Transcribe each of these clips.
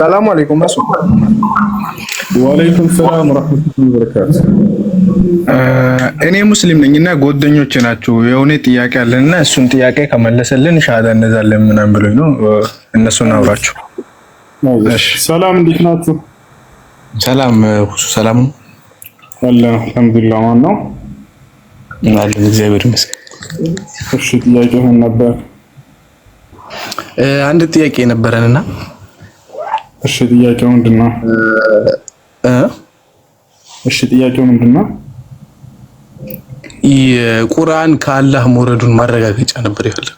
ሰላም አለይኩም ማሱ ወአለይኩም ሰላም ወራህመቱላሂ ወበረካቱ። እኔ ሙስሊም ነኝና ጓደኞቼ ናቸው የሆነ ጥያቄ አለና እሱን ጥያቄ ከመለሰልን ሻሃዳ እንዛለን ምናምን ብሎኝ ነው እነሱን አውራቸው። እሺ ሰላም እንዴት ናችሁ? ሰላም ሁሱ ሰላም ነው አላህ አልሐምዱሊላህ ማን ነው አለን እግዚአብሔር ይመስገን። እሺ ጥያቄ ምን ነበር? አንድ ጥያቄ ነበረንና እሺ ጥያቄው ምንድነው? እሺ ጥያቄው ምንድነው? የቁርአን ከአላህ መውረዱን ማረጋገጫ ነበር ያለ።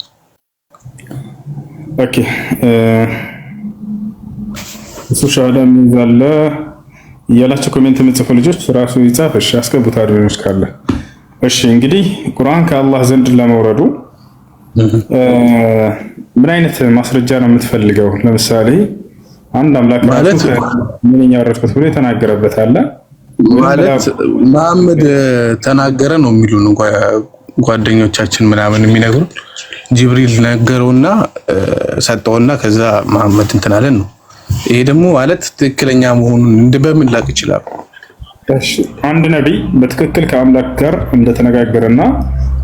ኦኬ እሱ ሻሃዳ ምንዛለ ያላችሁ ኮሜንት የምትጽፉ ልጆች ራሱ ይጻፍ። እሺ አስገቡት አድርገሽ ካለ። እሺ እንግዲህ ቁርአን ከአላህ ዘንድ ለመውረዱ ምን አይነት ማስረጃ ነው የምትፈልገው? ለምሳሌ አንድ አምላክ ማለት ምንኛ ያረፈት ብሎ የተናገረበት አለ ማለት መሐመድ ተናገረ ነው የሚሉን ጓደኞቻችን ምናምን የሚነግሩ ጅብሪል ነገረውና ሰጠውና ከዛ መሐመድ እንትን አለን ነው። ይሄ ደግሞ ማለት ትክክለኛ መሆኑን እንደበምን ላቅ ይችላል? እሺ አንድ ነብይ በትክክል ከአምላክ ጋር እንደተነጋገረና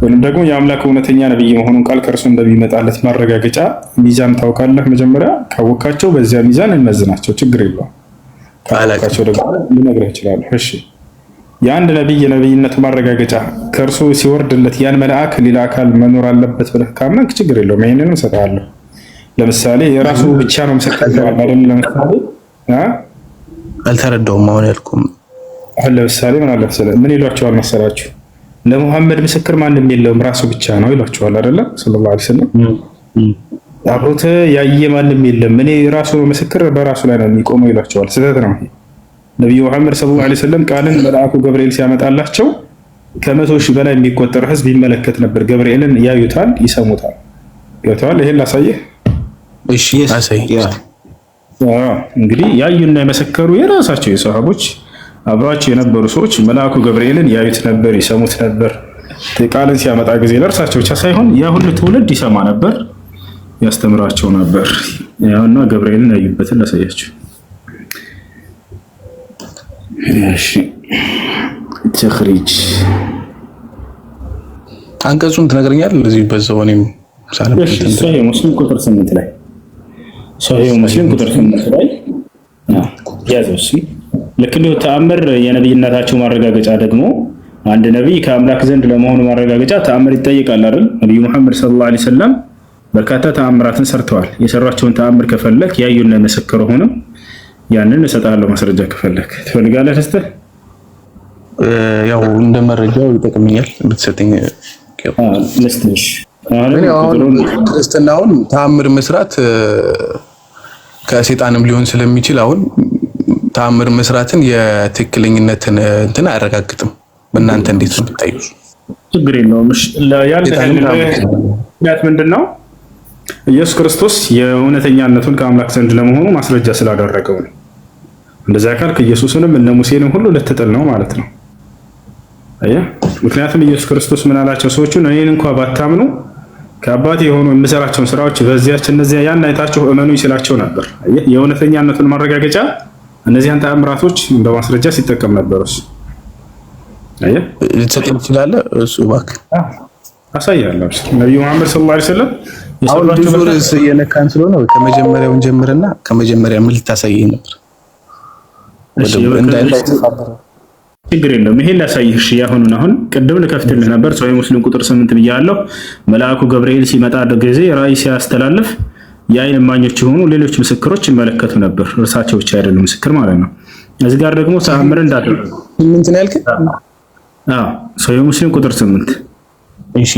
ወይንም ደግሞ የአምላክ እውነተኛ ነብይ መሆኑን ቃል ከርሱ እንደሚመጣለት ማረጋገጫ ሚዛን ታውቃለህ? መጀመሪያ ካወቃቸው በዚያ ሚዛን እንመዝናቸው፣ ችግር የለውም። ካወቃቸው ደግሞ ልነግርህ እችላለሁ። እሺ የአንድ ነብይ የነብይነት ማረጋገጫ ከርሱ ሲወርድለት ያን መልአክ ሌላ አካል መኖር አለበት ብለህ ካመንክ ችግር የለውም፣ ይሄንንም እሰጥሃለሁ። ለምሳሌ የራሱ ብቻ ነው ምስክር አይደለም። ለምሳሌ አልተረዳውም አሁን ያልኩም። ለምሳሌ ምን አለ መሰለህ ምን ይሏቸዋል መሰላችሁ? ለሙሐመድ ምስክር ማንም የለውም ራሱ ብቻ ነው ይሏቸዋል አይደለ? ሰለላሁ ዐለይሂ ወሰለም አብሮት ያየ ማንም የለም እኔ ራሱ ምስክር በራሱ ላይ ነው የሚቆመው ይሏቸዋል። ስህተት ነው። ነብዩ መሐመድ ሰለላሁ ዐለይሂ ወሰለም ቃልን መልአኩ ገብርኤል ሲያመጣላቸው ከ100,000 በላይ የሚቆጠር ህዝብ ይመለከት ነበር። ገብርኤልን ያዩታል፣ ይሰሙታል። ገብተዋል? ይሄን ላሳየህ። እሺ አሳይ። እንግዲህ ያዩና የመሰከሩ የራሳቸው የሰሃቦች አብራቸው የነበሩ ሰዎች መልአኩ ገብርኤልን ያዩት ነበር፣ ይሰሙት ነበር። ቃልን ሲያመጣ ጊዜ ለእርሳቸው ብቻ ሳይሆን ያ ሁሉ ትውልድ ይሰማ ነበር፣ ያስተምራቸው ነበር። ያውና ገብርኤልን ያዩበትን ላሳያችሁ። እሺ ተኽሪጅ አንቀጹን ትነግረኛለህ? እዚህ በዛው እኔም ሳለም ሰሂህ ሙስሊም ቁጥር 8 ላይ ሰሂህ ሙስሊም ቁጥር 8 ላይ ያዘው። እሺ ልክ እንዲሁ ተአምር የነብይነታቸው ማረጋገጫ ደግሞ አንድ ነብይ ከአምላክ ዘንድ ለመሆኑ ማረጋገጫ ተአምር ይጠይቃል አይደል? ነብዩ መሐመድ ሰለላሁ ዐለይሂ ወሰለም በርካታ ተአምራትን ሰርተዋል። የሰራቸውን ተአምር ከፈለክ ያዩና የመሰከሩ ሆነው ያንን እሰጥሃለሁ ማስረጃ ከፈለክ። ትፈልጋለህ? ተስተህ ያው እንደ መረጃው ይጠቅመኛል ብትሰጠኝ። ለስተሽ አሁን ክርስትናውን ተአምር መስራት ከሰይጣንም ሊሆን ስለሚችል አሁን ተአምር መስራትን የትክክለኛነትን እንትን አያረጋግጥም። በእናንተ እንዴት ነው ብታዩ? ችግር የለውም። ምክንያት ምንድነው? ኢየሱስ ክርስቶስ የእውነተኛነቱን ከአምላክ ዘንድ ለመሆኑ ማስረጃ ስላደረገው ነው። እንደዛ ካልክ ኢየሱስንም እነ ሙሴንም ሁሉ ልትጥል ነው ማለት ነው። አየህ፣ ምክንያቱም ኢየሱስ ክርስቶስ ምን አላቸው? ሰዎቹን እኔን እንኳን ባታምኑ ከአባቴ የሆኑ የምሰራቸውን ስራዎች በዚያች እነዚያ ያን አይታችሁ እመኑ ይስላቸው ነበር። አየህ፣ የእውነተኛነቱን ማረጋገጫ እነዚያን ተአምራቶች በማስረጃ ሲጠቀም ነበር። እሱ አየህ፣ ልትሰጠኝ ትችላለህ? እሱ እባክህ አሳያለሁ። ነብዩ መሐመድ ሰለላሁ ዐለይሂ ወሰለም የሰራቸው ዙርስ የነካን ስለሆነ ከመጀመሪያው ጀምርና ከመጀመሪያ ምን ልታሳየኝ ነበር? ችግር የለውም። ይሄን ላሳይህ። እሺ አሁን ቅድም ልከፍትልህ ነበር። ሰው ሙስሊም ቁጥር 8 ብያለሁ። መልአኩ ገብርኤል ሲመጣ ጊዜ ራእይ ሲያስተላልፍ የዓይን እማኞች የሆኑ ሌሎች ምስክሮች ይመለከቱ ነበር። እርሳቸው ብቻ አይደሉም ምስክር ማለት ነው። እዚህ ጋር ደግሞ ተአምር እንዳደረገ 8 ነው ያልከኝ? ሰው ሙስሊም ቁጥር 8 እሺ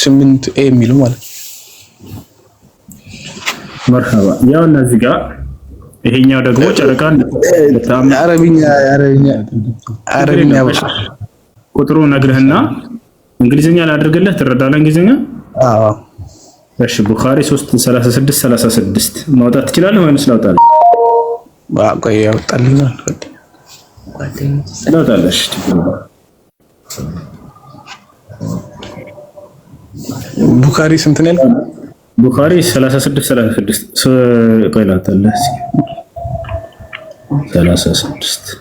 8 ኤ የሚለው ማለት መርሐባ። ያው እነዚህ ጋር ይሄኛው ደግሞ ጨረቃን አረብኛ ቁጥሩ ነግርህና እንግሊዝኛ ላድርግልህ። ትረዳለህ እንግሊዝኛ? አዎ። እሺ ቡኻሪ 3:36 ማውጣት ትችላለህ ወይስ ላውጣልህ? ቆይ ያውጣልኛል። ላውጣልሽ። ቡኻሪ ስንት ነው? ቡኻሪ 36 ቆይላታለህ 36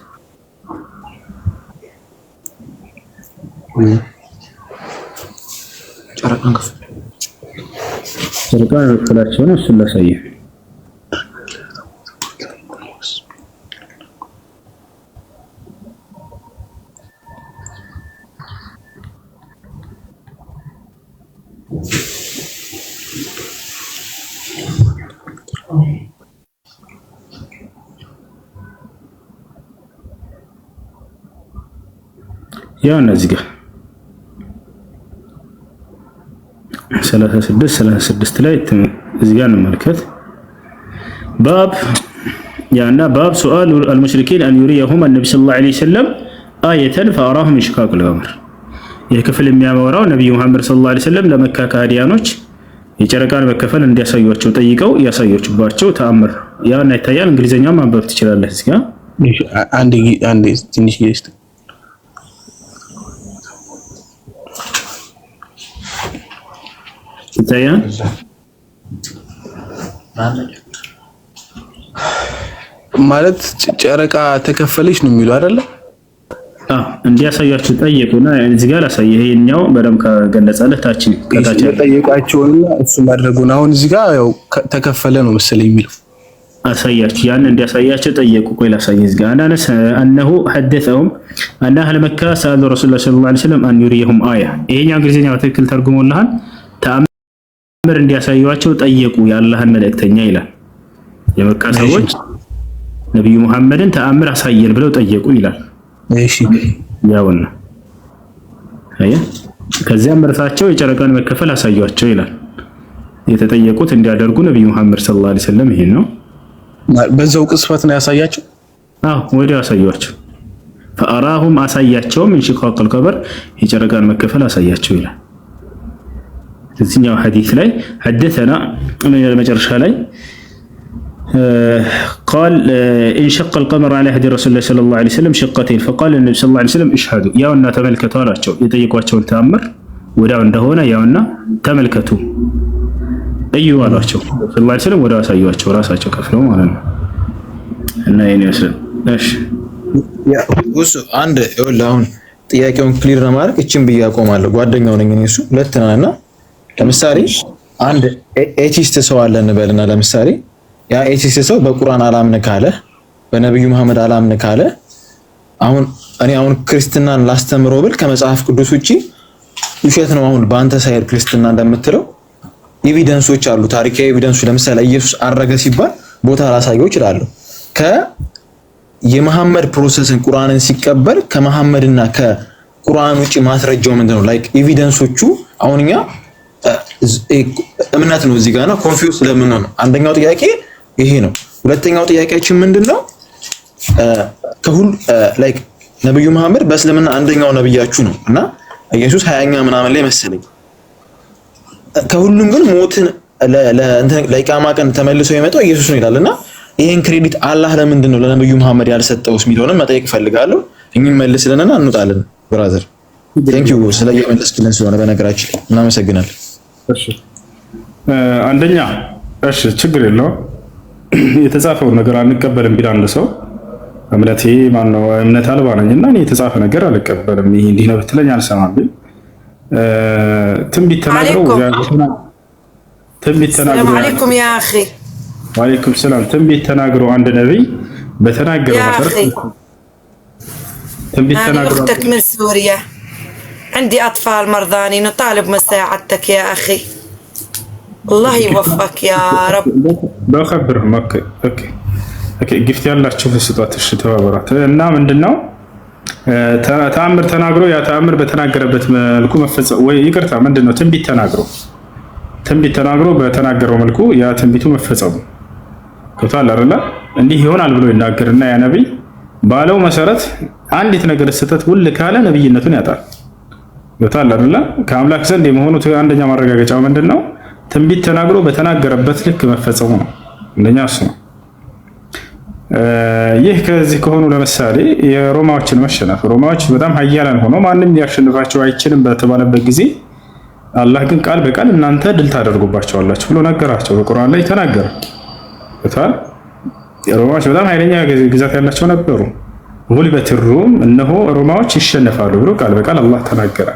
ጨረቃን ክፍላቸው ነው። እሱን ላሳየህ። ያው እነዚህ ጋር 36 ላይ እዚህ ጋር እንመልከት። ባብ ያና ባብ ሱአል المشركين ان يريهم النبي صلى الله عليه وسلم آية فأراهم انشقاق القمر። የክፍል የሚያወራው ነብዩ መሐመድ ሰለላሁ ዐለይሂ ወሰለም ለመካ ካዲያኖች የጨረቃን መከፈል እንዲያሳዩቸው ጠይቀው ያሳዩባቸው ተአምር ያና ይታያል። እንግሊዘኛው ማንበብ ትችላለህ። እዚህ ጋር አንዴ ትንሽ ጌስት ይታያል ማለት ጨረቃ ተከፈለች ነው የሚለው አይደለ? እንዲያሳያችሁ ጠየቁና እዚህ ጋር አሳየ። ይሄኛው በደም ከገለጸልህ ታች ከታች ጠየቃቸውና እሱ ማድረጉን አሁን እዚህ ጋር ያው ተከፈለ ነው መሰለኝ የሚለው አሳያችሁ። ያን እንዲያሳያቸው ጠየቁ። ቆይ ላሳየ። እዚህ ጋር አናነስ انه حدثهم ان اهل مكه سالوا رسول الله صلى الله عليه وسلم ان يريهم آية። ይሄኛው እንግሊዘኛው ትክክል ተርጉሞልሃል። ተአምር እንዲያሳዩዋቸው ጠየቁ የአላህን መልእክተኛ ይላል። የመካ ሰዎች ነብዩ መሐመድን ተአምር አሳየን ብለው ጠየቁ ይላል። እሺ ያውና አያ ከዚያም እርሳቸው የጨረቃን መከፈል አሳዩአቸው ይላል። የተጠየቁት እንዲያደርጉ ነብዩ መሐመድ ሰለላሁ ዐለይሂ ወሰለም ይሄን ነው። በዛው ቅስፈት ነው ያሳያቸው። ወዲያው አሳዩአቸው። فأراهم አሳያቸው من شقاق القمر የጨረቃን መከፈል አሳያቸው ይላል። እዚህኛው ሐዲስ ላይ حدثنا መጨረሻ ላይ قال انشق القمر على هدي رسول الله صلى الله عليه وسلم شقتين فقال النبي صلى الله عليه وسلم اشهدوا ያውና ተመልከቱ አላቸው። የጠየቋቸውን ተአምር ወዲያው እንደሆነ ያውና ተመልከቱ እዩ አላቸው። ሰለላሁ ዐለይሂ ወሰለም ወዲያው አሳዩአቸው ራሳቸው ከፍለው ማለት ነው። እና የኔ ወሰን እሺ እሱ አንድ ይኸውልህ አሁን ጥያቄውን ክሊር ለማድረግ እቺን ብዬ አቆማለሁ። ጓደኛው ነኝ እኔ እሱ ሁለት ነንና ለምሳሌ አንድ ኤቲስት ሰው አለ እንበልና ለምሳሌ ያ ኤቲስት ሰው በቁርአን አላምን ካለ በነብዩ መሐመድ አላምን ካለ አሁን እኔ ክርስትናን ላስተምረው ብል ከመጽሐፍ ቅዱስ ውጪ ውሸት ነው አሁን በአንተ ሳይድ ክርስትና እንደምትለው ኤቪደንሶች አሉ፣ ታሪካዊ ኤቪደንሶች። ለምሳሌ ኢየሱስ አረገ ሲባል ቦታ ላሳየው ይችላል። የመሐመድ ፕሮሰስን ቁርአንን ሲቀበል ከመሐመድና ከቁርአን ውጪ ማስረጃው ምንድነው? ላይክ ኤቪደንሶቹ አሁንኛ እምነት ነው እዚህ ጋር ነው ኮንፊውዝ ለምን ነው? አንደኛው ጥያቄ ይሄ ነው። ሁለተኛው ጥያቄያችን ምንድነው? ከሁሉ ላይክ ነብዩ መሐመድ በእስልምና አንደኛው ነብያችሁ ነው እና ኢየሱስ 20ኛ ምናምን ላይ መሰለኝ። ከሁሉም ግን ሞትን ለኢቃማ ቀን ተመልሶ የመጣው ኢየሱስ ነው ይላልና ይሄን ክሬዲት አላህ ለምንድን ነው ለነብዩ መሐመድ ያልሰጠውስ የሚለውን መጠየቅ ፈልጋለሁ። እኚህ መልስልንና እንውጣለን። ብራዘር ቴንክ ዩ ስለየመለስክልን ስለሆነ በነገራችን እናመሰግናለን። እሺ አንደኛ እሺ ችግር የለውም የተጻፈውን ነገር አንቀበልም ቢል አንድ ሰው እምነቴ ማነው እምነት አልባ ነኝና እኔ የተጻፈ ነገር አልቀበልም ይሄ እንዲህ ነው ብትለኝ አልሰማም ቢል ትንቢት ተናግረው ሰላም አለይኩም ያ አኺ ወአለይኩም ሰላም ትንቢት ተናግረው አንድ ነብይ በተናገረው መሰረት ትንቢት ተናግረው اختك من سوريا عندي اطفال مرضاني نطالب مساعدتك يا اخي الله يوفقك يا رب بخبرهم اوكي ግፍት ያላችሁ ፍስጧት እሺ ተባበራት እና ምንድነው ተአምር ተናግሮ ያ ተአምር በተናገረበት መልኩ መፈጸም ወይ ይቅርታ ምንድነው ትንቢት ተናግሮ በተናገረው መልኩ ያ ትንቢቱ መፈጸሙ ከታላ አይደለ እንዲህ ይሆናል ብሎ ይናገርና ያ ነብይ ባለው መሰረት አንዲት ነገር ስተት ውል ካለ ነብይነቱን ያጣል። ከታላ አይደለ ከአምላክ ዘንድ የመሆኑ አንደኛ ማረጋገጫው ምንድነው ትንቢት ተናግሮ በተናገረበት ልክ መፈጸሙ ነው። እንደኛ እሱ ነው። ይህ ከዚህ ከሆኑ ለምሳሌ የሮማዎችን መሸነፍ ሮማዎች በጣም ኃያላን ሆኖ ማንም ሊያሸንፋቸው አይችልም በተባለበት ጊዜ አላህ ግን ቃል በቃል እናንተ ድል ታደርጉባቸዋላችሁ ብሎ ነገራቸው። በቁርአን ላይ ተናገረ። ሮማዎች በጣም ኃይለኛ ግዛት ያላቸው ነበሩ። ጉልበት ሩም እነሆ ሮማዎች ይሸነፋሉ ብሎ ቃል በቃል አላህ ተናገረ።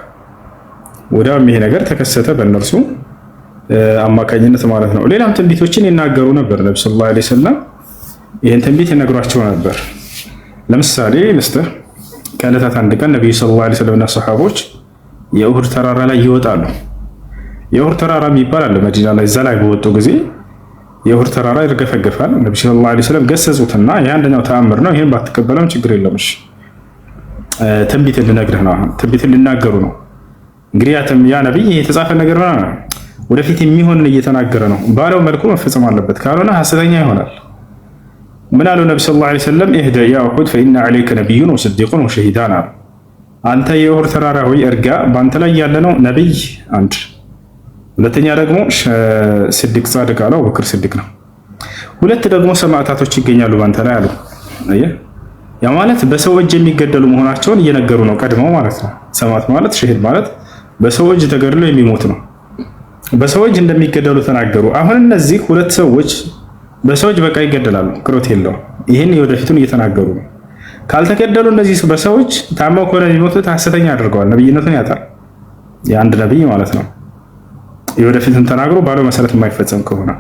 ወዲያውም ይሄ ነገር ተከሰተ በእነርሱ አማካኝነት ማለት ነው። ሌላም ትንቢቶችን ይናገሩ ነበር ነብዩ ሰለላሁ ዐለይሂ ወሰለም። ይህን ትንቢት ይነግሯቸው ነበር። ለምሳሌ ልስጥህ፣ ከዕለታት አንድ ቀን ነብዩ ሰለላሁ ዐለይሂ ወሰለም እና ሰሃቦች የኡሁድ ተራራ ላይ ይወጣሉ። የኡሁድ ተራራ የሚባል አለ መዲና ላይ። እዛ ላይ በወጡ ጊዜ የኡሁድ ተራራ ይርገፈገፋል። ነብዩ ሰለላሁ ዐለይሂ ወሰለም ገሰጹትና ይሄ አንደኛው ተአምር ነው፣ ይሄን ባትቀበለም ችግር የለም እሺ፣ ትንቢት ልነግርህ ነው፣ ትንቢት ሊናገሩ ነው። እንግዲህ ያ ነብይ የተጻፈ ነገር ነው፣ ወደፊት የሚሆንን እየተናገረ ነው። ባለው መልኩ መፈጸም አለበት፣ ካልሆነ ሐሰተኛ ይሆናል። ምን አሉ ነብዩ ሰለላሁ ዐለይሂ ወሰለም? ኢህዳ ያ ኡሁድ ፈኢነ ዐለይከ ነቢዩን ወስዲቁን ወሸሂዳን አሉ። አንተ የኡሁድ ተራራ ሆይ እርጋ፣ በአንተ ላይ ያለ ነው ነብይ አንድ፣ ሁለተኛ ደግሞ ስድቅ ጻድቅ አለው፣ አቡበክር ስድቅ ነው። ሁለት ደግሞ ሰማዕታቶች ይገኛሉ በአንተ ላይ አሉ። አየህ፣ ያ ማለት በሰው እጅ የሚገደሉ መሆናቸውን እየነገሩ ነው ቀድመው ማለት ነው። ሰማዕት ማለት ሸሂድ ማለት በሰው እጅ ተገድሎ የሚሞት ነው። በሰው እጅ እንደሚገደሉ ተናገሩ። አሁን እነዚህ ሁለት ሰዎች በሰው እጅ በቃ ይገደላሉ፣ ቅሮት የለውም። ይህን የወደፊቱን እየተናገሩ ነው። ካልተገደሉ እነዚህ በሰው እጅ ታመው ከሆነ የሚሞቱት ሐሰተኛ አድርገዋል፣ ነብይነቱን ያጣል። የአንድ ነብይ ማለት ነው የወደፊቱን ተናግሮ ባለው መሰረት የማይፈጸም ከሆነ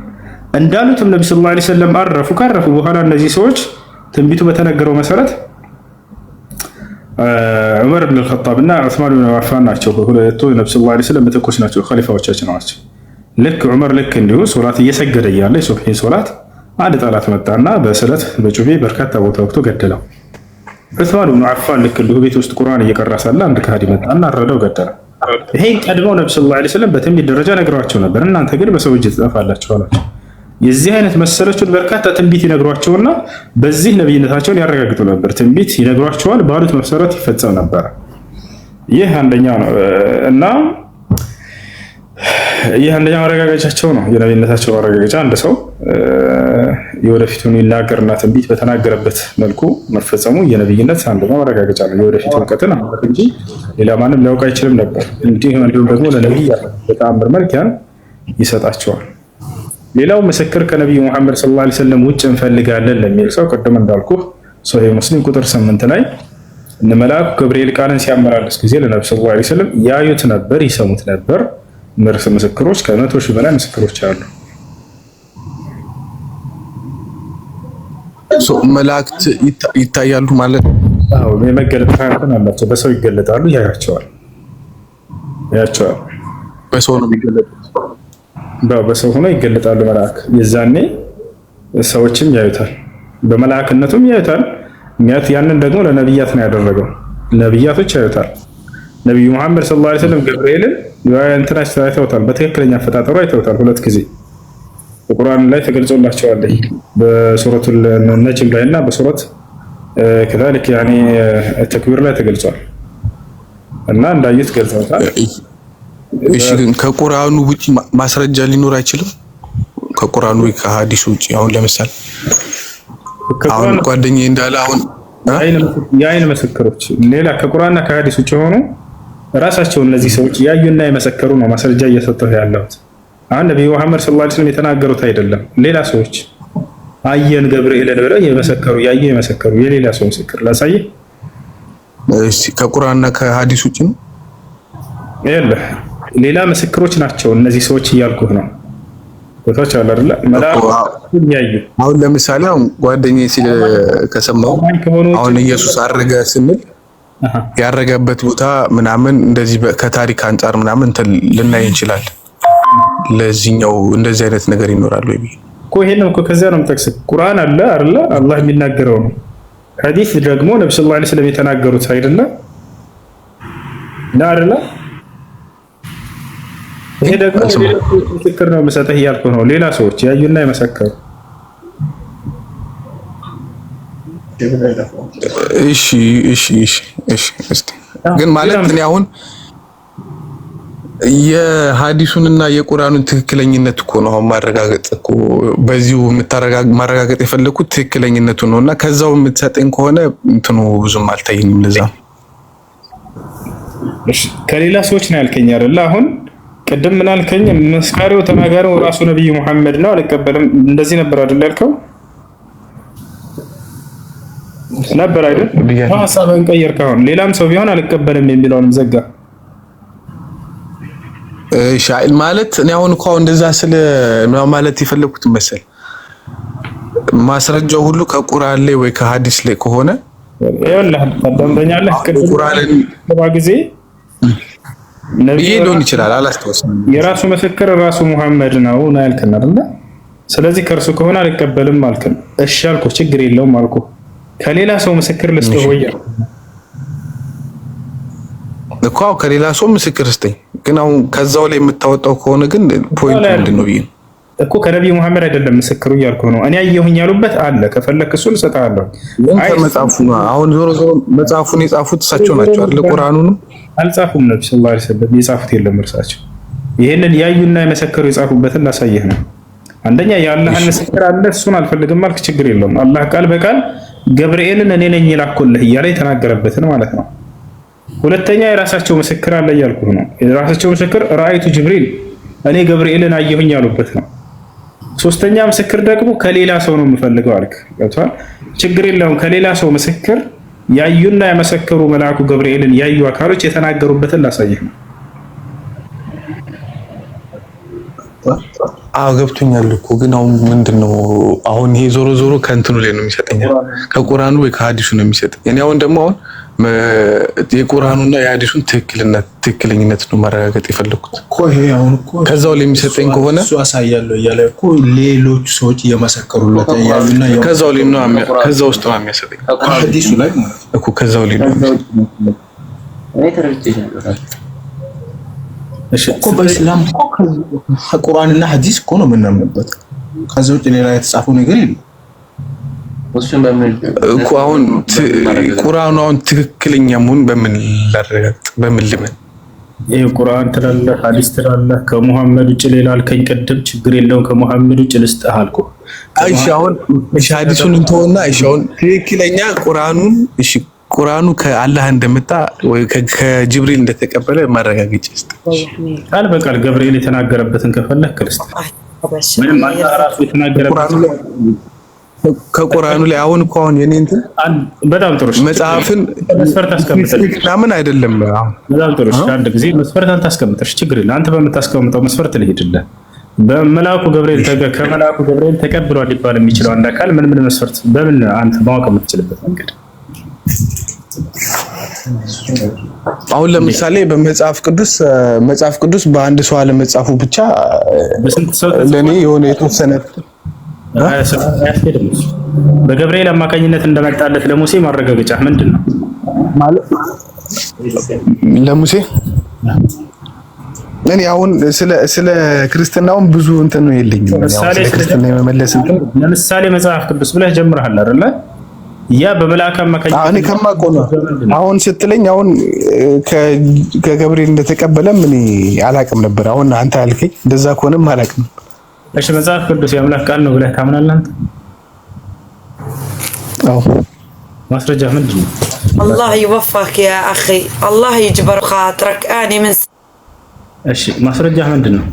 እንዳሉትም ነብዩ ሰለላሁ ዐለይሂ ወሰለም አረፉ። ካረፉ በኋላ እነዚህ ሰዎች ትንቢቱ በተነገረው መሰረት ዑመር ብን አልኸጣብ እና ዑስማን ብን አፋን ናቸው ሁለቱ ነብዩ ሰለላሁ ዐለይሂ ወሰለም ምትኮች ናቸው፣ ኸሊፋዎቻችን ናቸው። ልክ ዑመር ልክ እንዲሁ ሶላት እየሰገደ እያለ የሱብሂን ሶላት አንድ ጠላት መጣና በስለት በጩቤ በርካታ ቦታ ወቅቶ ገደለው። ዑስማን ብን አፋን ልክ እንዲሁ ቤት ውስጥ ቁርአን እየቀራ ሳለ አንድ ከሃዲ መጣና አረደው፣ ገደለው። ይሄን ቀድመው ነብዩ ሰለላሁ ዐለይሂ ወሰለም በትንቢት ደረጃ ነግሯቸው ነበር። እናንተ ግን በሰው እጅ ትጠፋላችሁ አላቸው። የዚህ አይነት መሰሎችን በርካታ ትንቢት ይነግሯቸውና በዚህ ነብይነታቸውን ያረጋግጡ ነበር። ትንቢት ይነግሯቸዋል፣ ባሉት መሰረት ይፈጸም ነበር። ይህ አንደኛው ነው እና ይህ አንደኛው ማረጋገጫቸው ነው፣ የነብይነታቸው ማረጋገጫ። አንድ ሰው የወደፊቱን ይናገርና ትንቢት በተናገረበት መልኩ መፈጸሙ የነብይነት አንደኛው ማረጋገጫ ነው። የወደፊት እውቀትን አምላክ እንጂ ሌላ ማንም ሊያውቅ አይችልም ነበር። እንዲሁም ደግሞ ለነብይ በተአምር መልክ ያን ይሰጣቸዋል። ሌላው ምስክር ከነቢዩ ሙሐመድ ሰለላሁ ዐለይሂ ወሰለም ውጭ እንፈልጋለን ለሚል ሰው ቅድም እንዳልኩ ሶሒህ ሙስሊም ቁጥር 8 ላይ እነ መልአኩ ገብርኤል ቃልን ሲያመላልስ ጊዜ ለነብዩ ሰለላሁ ዐለይሂ ወሰለም ያዩት ነበር፣ ይሰሙት ነበር። ምስክሮች ከ100 ሺህ በላይ ምስክሮች አሉ። መላእክት ይታያሉ ማለት ነው። አዎ፣ የመገለጥ ኃይል አላቸው። በሰው ይገለጣሉ፣ ያያቸዋል። በሰው ነው የሚገለጡት። በሰው ሆኖ ይገለጣሉ መልአክ። የዛኔ ሰዎችም ያዩታል፣ በመልአክነቱም ያዩታል። ያንን ደግሞ ለነብያት ነው ያደረገው። ነብያቶች ያዩታል። ነብዩ መሐመድ ሰለላሁ ዐለይሂ ወሰለም ገብርኤልን እንትናቸው አይተውታል፣ በትክክለኛ አፈጣጠሩ አይተውታል። ሁለት ጊዜ በቁርአን ላይ ተገልጾላቸዋል። በሱረቱል ነጅም ላይ እና በሱረት ከዛልክ ያኒ ተክቢር ላይ ተገልጿል እና እንዳዩት ገልጸውታል። እሺ፣ ግን ከቁርአኑ ውጪ ማስረጃ ሊኖር አይችልም? ከቁርአኑ ወይ ከሐዲስ ውጪ አሁን ለምሳሌ አሁን ጓደኛዬ እንዳለ አሁን የአይን ምስክሮች ሌላ ከቁርአንና ከሐዲስ ውጪ ሆኖ ራሳቸው እነዚህ ሰዎች ያዩና የመሰከሩ ነው ማስረጃ እየሰጠሁ ያለሁት። አሁን ነብዩ መሐመድ ሰለላሁ ዐለይሂ ወሰለም የተናገሩት አይደለም፣ ሌላ ሰዎች አየን ገብርኤልን ብለው የመሰከሩ ያዩ የመሰከሩ የሌላ ሰው ምስክር ላሳየህ። እሺ፣ ከቁርአንና ከሐዲስ ውጪ ነው ያለ ሌላ ምስክሮች ናቸው እነዚህ ሰዎች እያልኩህ ነው። ቦታዎች አለ አይደለ? መላእክት ያዩ አሁን ለምሳሌ አሁን ጓደኛዬ ሲል ከሰማው አሁን ኢየሱስ አረገ ስንል ያረገበት ቦታ ምናምን እንደዚህ ከታሪክ አንጻር ምናምን ልናይ እንችላለን። ለዚህኛው እንደዚህ አይነት ነገር ይኖራል ወይ እኮ ይሄንን እኮ ከዚያ ነው የምጠቅስህ። ቁርአን አለ አይደለ? አላህ የሚናገረው ነው። ሐዲስ ደግሞ ነብዩ ሰለላሁ ዐለይሂ ወሰለም የተናገሩት አይደለ? አይደለ? ይሄ ደግሞ ምስክር ነው መሰጠህ እያልኩህ ነው። ሌላ ሰዎች ያዩና የመሰከሩ። እሺ። ግን ማለት እኔ አሁን የሐዲሱንና የቁርአኑን ትክክለኛነት እኮ ነው ማረጋገጥ እኮ በዚሁ ማረጋገጥ የፈለኩት ትክክለኛነቱን ነውና ከዛው የምትሰጠኝ ከሆነ እንትኑ ብዙም አልታየኝም። ለዛ ከሌላ ሰዎች ነው ያልከኝ አይደል? አሁን ቅድም ምን አልከኝ? መስካሪው ተናጋሪው ራሱ ነብዩ መሐመድ ነው አልቀበልም። እንደዚህ ነበር አይደል ያልከው? ነበር አይደል? ሐሳብን ቀየርከው። ሌላም ሰው ቢሆን አልቀበልም የሚለውንም ዘጋ። እሺ ማለት እኔ አሁን እኮ እንደዛ ስለ ማለት የፈለኩት መሰል ማስረጃው ሁሉ ከቁርአን ላይ ወይ ከሐዲስ ላይ ከሆነ ይኸውልህ ታዳምጠኛለህ። ቁርአንን ጊዜ ነብዩ ሊሆን ይችላል አላስተዋስም። የራሱ ምስክር ራሱ መሐመድ ነው ያልከን አይደል? ስለዚህ ከእርሱ ከሆነ አልቀበልም አልከን። እሺ አልኩህ፣ ችግር የለውም አልኩህ። ከሌላ ሰው ምስክር ልስጥህ ወይ እኮ ከሌላ ሰው ምስክር ስጠኝ። ግን አሁን ከዛው ላይ የምታወጣው ከሆነ ግን ፖይንት ምንድን ነው ብዬ እኮ ከነብዩ መሐመድ አይደለም ምስክሩ እያልኩህ ነው። እኔ አየሁኝ ያሉበት አለ። ከፈለክ እሱን እሰጥሃለሁ። ከመጽሐፉ ነው። አሁን ዞሮ ዞሮ መጽሐፉን የጻፉት እሳቸው ናቸው አይደል? ቁርአኑንም አልጻፉም። ነብዩ ሰለላሁ ዐለይሂ ወሰለም የጻፉት የለም እርሳቸው። ይሄንን ያዩና የመሰከሩ የጻፉበትን ላሳየህ ነው። አንደኛ የአላህን ምስክር አለ፣ እሱን አልፈልግም አልክ፣ ችግር የለውም። አላህ ቃል በቃል ገብርኤልን እኔ ነኝ የላኩልህ እያለ የተናገረበትን ማለት ነው። ሁለተኛ የራሳቸው ምስክር አለ እያልኩህ ነው። የራሳቸው ምስክር ራአይቱ ጅብሪል እኔ ገብርኤልን አየሁኝ ያሉበት ነው። ሶስተኛ ምስክር ደግሞ ከሌላ ሰው ነው የምፈልገው አልክ። ገብቶሃል? ችግር የለውም። ከሌላ ሰው ምስክር ያዩና የመሰከሩ መልአኩ ገብርኤልን ያዩ አካሎች የተናገሩበትን ላሳየህ ነው። ገብቶኛል እኮ ግን አሁን ምንድነው አሁን ይሄ ዞሮ ዞሮ ከእንትኑ ላይ ነው የሚሰጠኝ፣ ከቁርአኑ ወይ ከሐዲሱ ነው የሚሰጠኝ። እኔ አሁን ደግሞ አሁን የቁርአኑና የሐዲሱን ትክክለኛነት ነው ማረጋገጥ የፈለኩት እኮ። ይሄ አሁን እኮ ከዛው ላይ የሚሰጠኝ ከሆነ እሱ አሳያለሁ እያለ እኮ ሌሎች ሰዎች እየመሰከሩለት ያዩና ከዛው ላይ ነው ከዛው ውስጥ ነው የሚያሰጠኝ ሐዲሱ ላይ እኮ ከዛው ላይ ነው እኔ ተረድቼሻለሁ። እሺ እኮ በእስላም እኮ ከቁርአንና ሐዲስ እኮ ነው የምናምንበት። ከዛ ውጭ ሌላ የተጻፈው ነገር የለም እኮ። አሁን ቁርአኑ አሁን ትክክለኛ መሆኑን በምን ላረጋግጥ? በምን ልመን? ይሄ ቁርአን ትላለህ፣ ሐዲስ ትላለህ፣ ከሙሐመድ ውጭ ሌላ አልከኝ ቅድም። ችግር የለውም ከሙሐመድ ውጭ ልስጥህ አልኩህ። እሺ አሁን እሺ ሐዲሱን እንተውና እሺ አሁን ትክክለኛ ቁርአኑን እሺ ቁርአኑ ከአላህ እንደመጣ ወይ ከጅብሪል እንደተቀበለ ማረጋገጫ እስቲ። ቃል በቃል ገብርኤል የተናገረበትን ከፈለክ ክርስቲያን ምንም አላህ ራሱ የተናገረበት ከቁርአኑ ላይ አሁን እኮ አሁን የኔ እንትን በጣም ጥሩ መጽሐፍን መስፈርት አስቀምጠልኝ ምናምን አይደለም። አሁን በጣም ጥሩ አንድ ጊዜ መስፈርት አንተ አስቀምጠሽ ችግር የለም። አንተ በምታስቀምጠው መስፈርት ልሄድልህ። በመልአኩ ገብርኤል ከመልአኩ ገብርኤል ተቀብሏል ሊባል የሚችለው አንድ አካል ምን መስፈርት በምን አንተ ማወቅ የምትችልበት መንገድ? አሁን ለምሳሌ በመጽሐፍ ቅዱስ በአንድ ሰው አለመጻፉ ብቻ ለኔ የሆነ የተወሰነ በገብርኤል አማካኝነት እንደመጣለት ለሙሴ ማረጋገጫ ምንድን ነው ማለት? ለሙሴ እኔ አሁን ስለ ክርስትናውን ብዙ እንትን ነው የለኝም። ስለ ክርስትና የመመለስ እንትን ለምሳሌ መጽሐፍ ቅዱስ ብለህ ጀምረሃል አይደለ? ያ በመልአክ አማካኝነት እኔ ከማውቀው ነው አሁን ስትለኝ አሁን ከገብርኤል እንደተቀበለም እኔ አላውቅም ነበር። አሁን አንተ አልከኝ፣ እንደዛ ከሆነም አላውቅም። እሺ መጽሐፍ ቅዱስ የአምላክ ቃል ነው ብለህ ታምናለህ አንተ? አዎ። ማስረጃ ምንድን ነው? አላህ ይወፋክ ያ አኺ፣ አላህ ይጅበር ኻጥረክ አኒ ምን። እሺ ማስረጃ ምንድን ነው?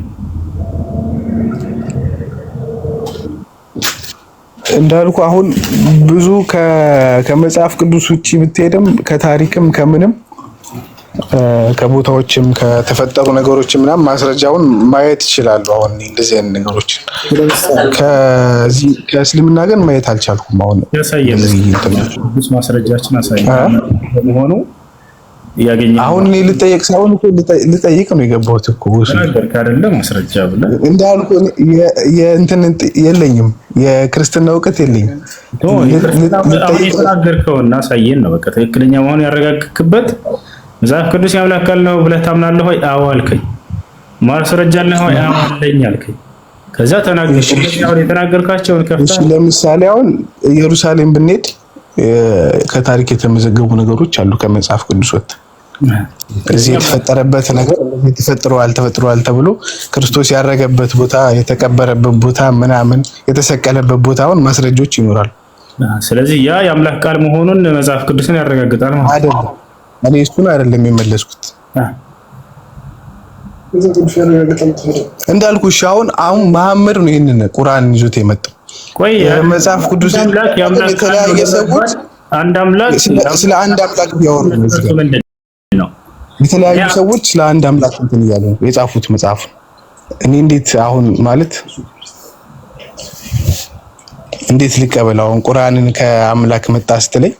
እንዳልኩ አሁን ብዙ ከመጽሐፍ ቅዱስ ውጪ ብትሄድም ከታሪክም ከምንም ከቦታዎችም ከተፈጠሩ ነገሮችም ምናምን ማስረጃውን ማየት ይችላሉ። አሁን እንደዚህ አይነት ነገሮች ከእስልምና ግን ማየት አልቻልኩም። አሁን ያሳየን ማስረጃችን አሳየን በመሆኑ ያገኘ አሁን እኔ ልጠይቅ ሳይሆን እኮ ልጠይቅ ነው የገባሁት እኮ ነገር ካደለ ማስረጃ ብለ እንዳልኩ የእንትን የለኝም፣ የክርስትና እውቀት የለኝም። የተናገርከውና አሳየን ነው በቃ ትክክለኛ መሆኑን ያረጋግጥክበት። መጽሐፍ ቅዱስ የአምላክ ቃል ነው ብለህ ታምናለህ ወይ? አዎ አልከኝ። ማስረጃ አለህ ወይ? አዎ አለኝ አልከኝ። ከዛ ተናገርኩ። አሁን የተናገርካቸውን ከፍታ ለምሳሌ አሁን ኢየሩሳሌም ብንሄድ ከታሪክ የተመዘገቡ ነገሮች አሉ ከመጽሐፍ ቅዱስ ወጥ እዚህ የተፈጠረበት ነገር ተፈጥሯል ተብሎ ክርስቶስ ያረገበት ቦታ የተቀበረበት ቦታ ምናምን የተሰቀለበት ቦታውን ማስረጃዎች ይኖራሉ። ስለዚህ ያ የአምላክ ቃል መሆኑን መጽሐፍ ቅዱስን ያረጋግጣል ማለት አይደለም። እኔ እሱን አይደለም የመለስኩት። እንዳልኩሽ አሁን መሐመድ ነው ይሄንን ቁርአን ይዞት የመጣው። ቆይ መጽሐፍ ቅዱስ የተለያየ ሰዎች አንድ አምላክ ስለ አንድ አምላክ ቢያወሩ ነው። የተለያዩ ሰዎች ስለ አንድ አምላክ እንትን እያሉ ነው የጻፉት መጽሐፍ። እኔ እንዴት አሁን ማለት እንዴት ልቀበል? አሁን ቁርአንን ከአምላክ መጣ ስትለኝ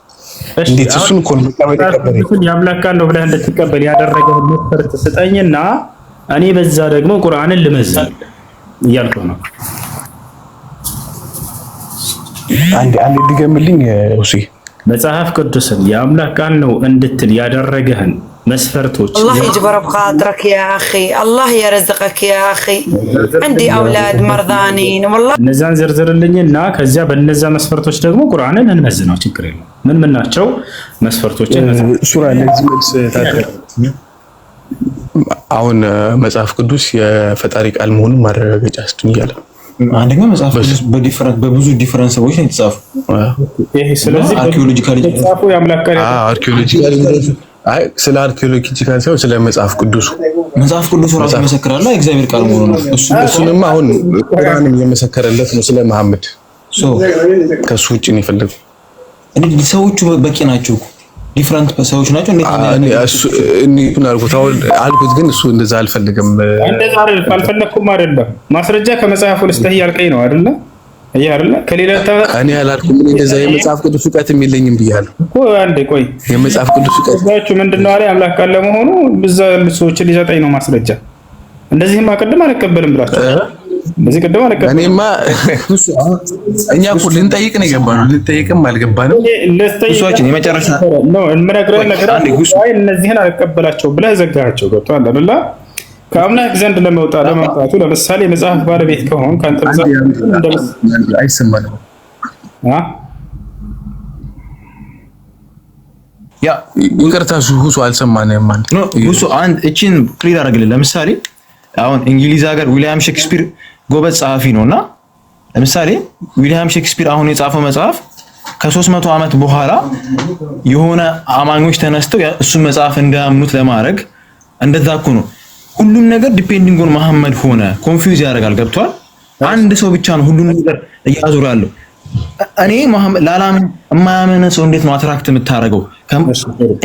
እንዴት እሱን እኮ ነው ልቀበል? የአምላክ ቃል ነው ብለህ እንድትቀበል ያደረገውን መስፈርት ስጠኝና እኔ በዛ ደግሞ ቁርአንን ልመዝን እያልኩ ነው። አንዴ ድገምልኝ ሁሴ። መጽሐፍ ቅዱስን የአምላክ ቃል ነው እንድትል ያደረገህን መስፈርቶች الله يجبر بخاطرك يا اخي الله يرزقك يا اخي عندي اولاد مرضانين والله እነዛን ዘርዝርልኝና ከዚያ በእነዛ መስፈርቶች ደግሞ ቁርአንን እንመዝነው። ችግር የለም። ምን ናቸው መስፈርቶችን? ሱራ ለዚህ መልስ ታደርግ። አሁን መጽሐፍ ቅዱስ የፈጣሪ ቃል መሆኑን ማረጋገጫ ስጡኝ እያለ አንደኛ መጽሐፍ ቅዱስ በብዙ ዲፈረንስ ሰዎች ነው የተጻፈው። ይሄ ስለዚህ አርኪኦሎጂካሊ የተጻፈው የአምላክ ቃል አርኪኦሎጂካሊ ስለ አርኪኦሎጂካሊ ሳይሆን ስለ መጽሐፍ ቅዱስ ራሱ መሰክራለሁ እግዚአብሔር ቃል መሆኑን ነው። እሱንማ አሁን ቁርአንም የመሰከረለት ነው ስለ መሐመድ። ከሱ ውጭ ነው የፈለገው። እንዴ ሰዎቹ በቂ ናቸው እኮ ዲፈረንት ሰዎች ናቸው። እንዴት ነው አልኩት፣ ግን እሱ እንደዛ አልፈልግም። እንደዛ አልፈለኩም አይደለም። ማስረጃ ከመጽሐፉ ልስጥህ እያልከኝ ነው አይደለ? አይደለ? ከሌላ እኔ አላልኩም። እንደዛ የመጽሐፍ ቅዱስ ዕውቀትም የለኝም ብያለሁ እኮ። አንዴ ቆይ፣ የመጽሐፍ ቅዱስ ዕውቀት ምንድነው አለ አምላክ ቃል ለመሆኑ ብዙ ሰዎች ሊሰጠኝ ነው ማስረጃ። እንደዚህማ ቅድም አልቀበልም ብላችሁ በዚህ ቅድም አልቀበልም። እኔማ እኛ እኮ ልንጠይቅ ነው የገባነው። ልንጠይቅም አልገባንም። እሷችን የመጨረሻ ነው እንመናገረን ነገር አይ እነዚህን አልቀበላቸው ብለህ ዘጋቸው። ገብቶሃል አይደል? ከአምላክ ዘንድ ለመምጣቱ ለምሳሌ መጽሐፍ ባለቤት ከሆን ካንተ መጽሐፍ አይሰማንም። ያ ይቅርታ ሁሱ አልሰማንም ማለት ነው። ሁሱ አንድ እቺን ክሊር አድርግልኝ። ለምሳሌ አሁን እንግሊዝ ሀገር ዊሊያም ሼክስፒር ጎበዝ ጸሐፊ ነውና ለምሳሌ ዊሊያም ሼክስፒር አሁን የጻፈው መጽሐፍ ከ300 ዓመት በኋላ የሆነ አማኞች ተነስተው እሱን መጽሐፍ እንዳያምኑት ለማድረግ እንደዛ እኮ ነው። ሁሉም ነገር ዲፔንዲንግ ኦን መሐመድ ሆነ ኮንፊውዝ ያደርጋል። ገብቷል? አንድ ሰው ብቻ ነው ሁሉም ነገር እያዞረ ያለው። እኔ መሐመድ ላላምን የማያምን ሰው እንዴት ነው አትራክት የምታደርገው?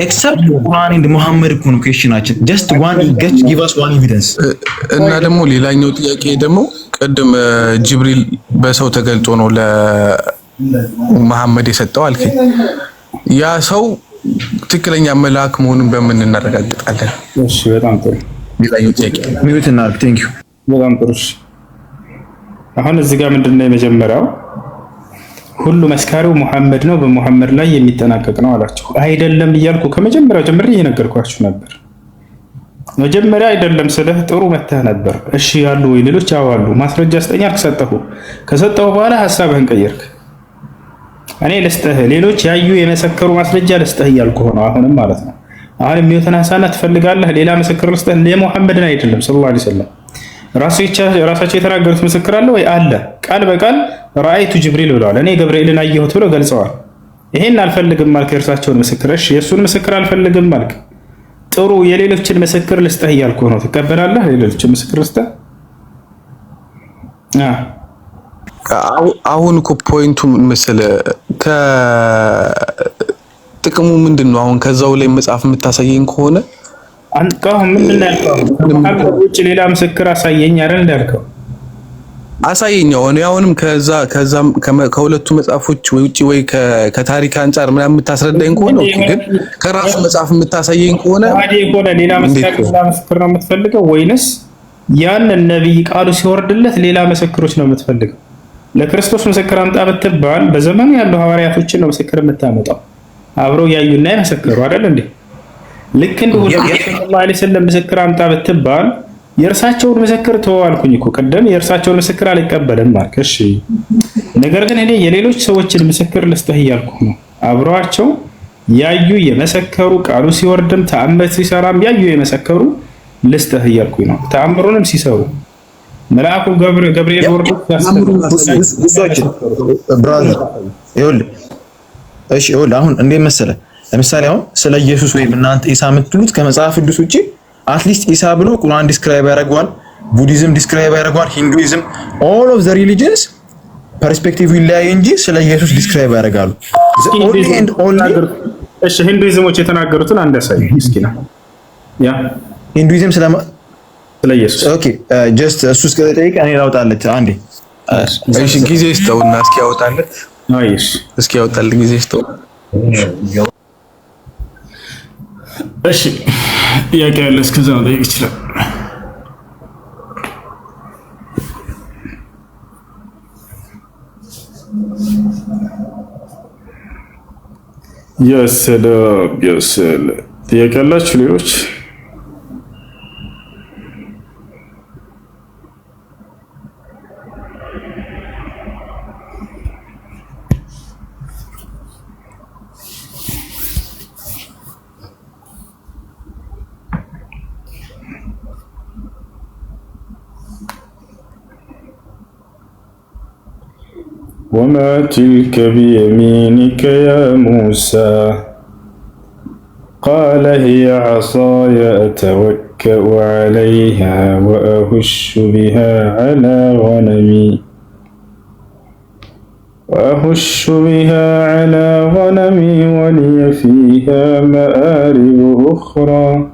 ኤክሰፕት ቁርአን እንደ መሐመድ እኮ ነው ኩዌስችናችን። ጀስት ዋን ጊቭ አስ ዋን ኤቪደንስ። እና ደግሞ ሌላኛው ጥያቄ ደግሞ ቅድም ጅብሪል በሰው ተገልጦ ነው ለመሐመድ የሰጠው አልከኝ። ያ ሰው ትክክለኛ መልአክ መሆኑን በምን እናረጋግጣለን? እሺ በጣም ጥሩ። ሌላኛው ጥያቄ ሚዩት እና ቴንክ ዩ። በጣም ጥሩ። አሁን እዚህ ጋር ምንድነው የመጀመሪያው ሁሉ መስካሪው መሐመድ ነው፣ በመሐመድ ላይ የሚጠናቀቅ ነው አላችሁ። አይደለም እያልኩ ከመጀመሪያው ጀምሬ እየነገርኳችሁ ነበር። መጀመሪያ አይደለም ስለህ ጥሩ መተህ ነበር። እሺ ያሉ ወይ ሌሎች ያዋሉ ማስረጃ ስጠኝ አልክ፣ ሰጠሁ። ከሰጠሁ በኋላ ሐሳብህን ቀየርክ። እኔ ልስጥህ ሌሎች ያዩ የመሰከሩ ማስረጃ ልስጥህ እያልኩ ሆነ አሁንም ማለት ነው። አሁን የሚወተናሳና ትፈልጋለህ ሌላ ምስክር ልስጥህ። ለሙሐመድን አይደለም ሰለላሁ ዐለይሂ ወሰለም ራሳቸው የተናገሩት ምስክር አለ ወይ? አለ። ቃል በቃል ራአይቱ ጅብሪል ብለዋል። እኔ ገብርኤልን አየሁት ብለው ገልጸዋል። ይሄን አልፈልግም ማልክ፣ የእርሳቸውን ምስክር። እሺ የእሱን ምስክር አልፈልግም ማልክ። ጥሩ የሌሎችን ምስክር ልስጥህ እያልኩ ነው። ትቀበላለህ? የሌሎችን ምስክር ልስጥህ። አሁን እኮ ፖይንቱ መሰለህ ከጥቅሙ ምንድን ነው? አሁን ከዛው ላይ መጽሐፍ የምታሳየኝ ከሆነ አንቃው ምንድን ነው ያልከው? ከመሐመድ ውጭ ሌላ ምስክር አሳየኝ አይደል እንዳልከው? አሳየኛው እኔ አሁንም ከዛም ከሁለቱ መጽሐፎች ውጪ ወይ ከታሪክ አንፃር ምናምን የምታስረዳኝ ከሆነ ግን ከራሱ መጽሐፍ የምታሳየኝ ከሆነ ሌላ ምስክር ነው የምትፈልገው ወይንስ ያን ነብይ ቃሉ ሲወርድለት ሌላ ምስክሮች ነው የምትፈልገው? ለክርስቶስ ምስክር አምጣ ብትባል በዘመኑ ያሉ ሐዋርያቶችን ነው ምስክር የምታመጣው። አብረው ያዩና የመሰከሩ አይደል እንዴ? ልክ እንደ ሰለላሁ ዐለይሂ ወሰለም ምስክር አምጣ ብትባል የእርሳቸውን ምስክር ተዋልኩኝ እኮ ቀደም የእርሳቸውን ምስክር አልቀበልም ማለት እሺ። ነገር ግን እኔ የሌሎች ሰዎችን ምስክር ልስጥህ እያልኩ ነው። አብረዋቸው ያዩ የመሰከሩ ቃሉ ሲወርድም ተአምር ሲሰራም ያዩ የመሰከሩ ልስጥህ እያልኩኝ ነው። ተአምሩንም ሲሰሩ መልአኩ ገብርኤል ወርዶ ብራዘር ይኸውልህ አሁን እንዴት መሰለህ፣ ለምሳሌ አሁን ስለ ኢየሱስ ወይም እናንተ ኢሳ የምትሉት ከመጽሐፍ ቅዱስ ውጪ አትሊስት ኢሳ ብሎ ቁርአን ዲስክራይብ ያደርገዋል፣ ቡዲዝም ዲስክራይብ ያደርገዋል፣ ሂንዱይዝም ኦል ኦፍ ዘ ሪሊጅንስ ፐርስፔክቲቭ ይለያይ እንጂ ስለ ኢየሱስ ዲስክራይብ ያደርጋሉ። ኦንሊ ኤንድ ኦንሊ እሺ ሂንዱይዝሞች የተናገሩትን አንድ ያሳይ እስኪ ነው ያ ሂንዱይዝም ስለ ኢየሱስ ኦኬ ጀስት እሱ እስከጠይቅ እኔ ላውጣለት አንዴ። እሺ ጊዜ ይስጠውና እስኪ ያወጣለት። አይሽ እስኪ ያወጣለት ጊዜ ይስጠው። እሺ ጥያቄ ያለ እስከዛ ነው ጠይቅ ይችላል። የሰለ ጥያቄ ያላችሁ ሌሎች? وما تلك بيمينك يا موسى قال هي عصاي أتوكأ عليها وأهش بها على غنمي ولي فيها مآرب أخرى.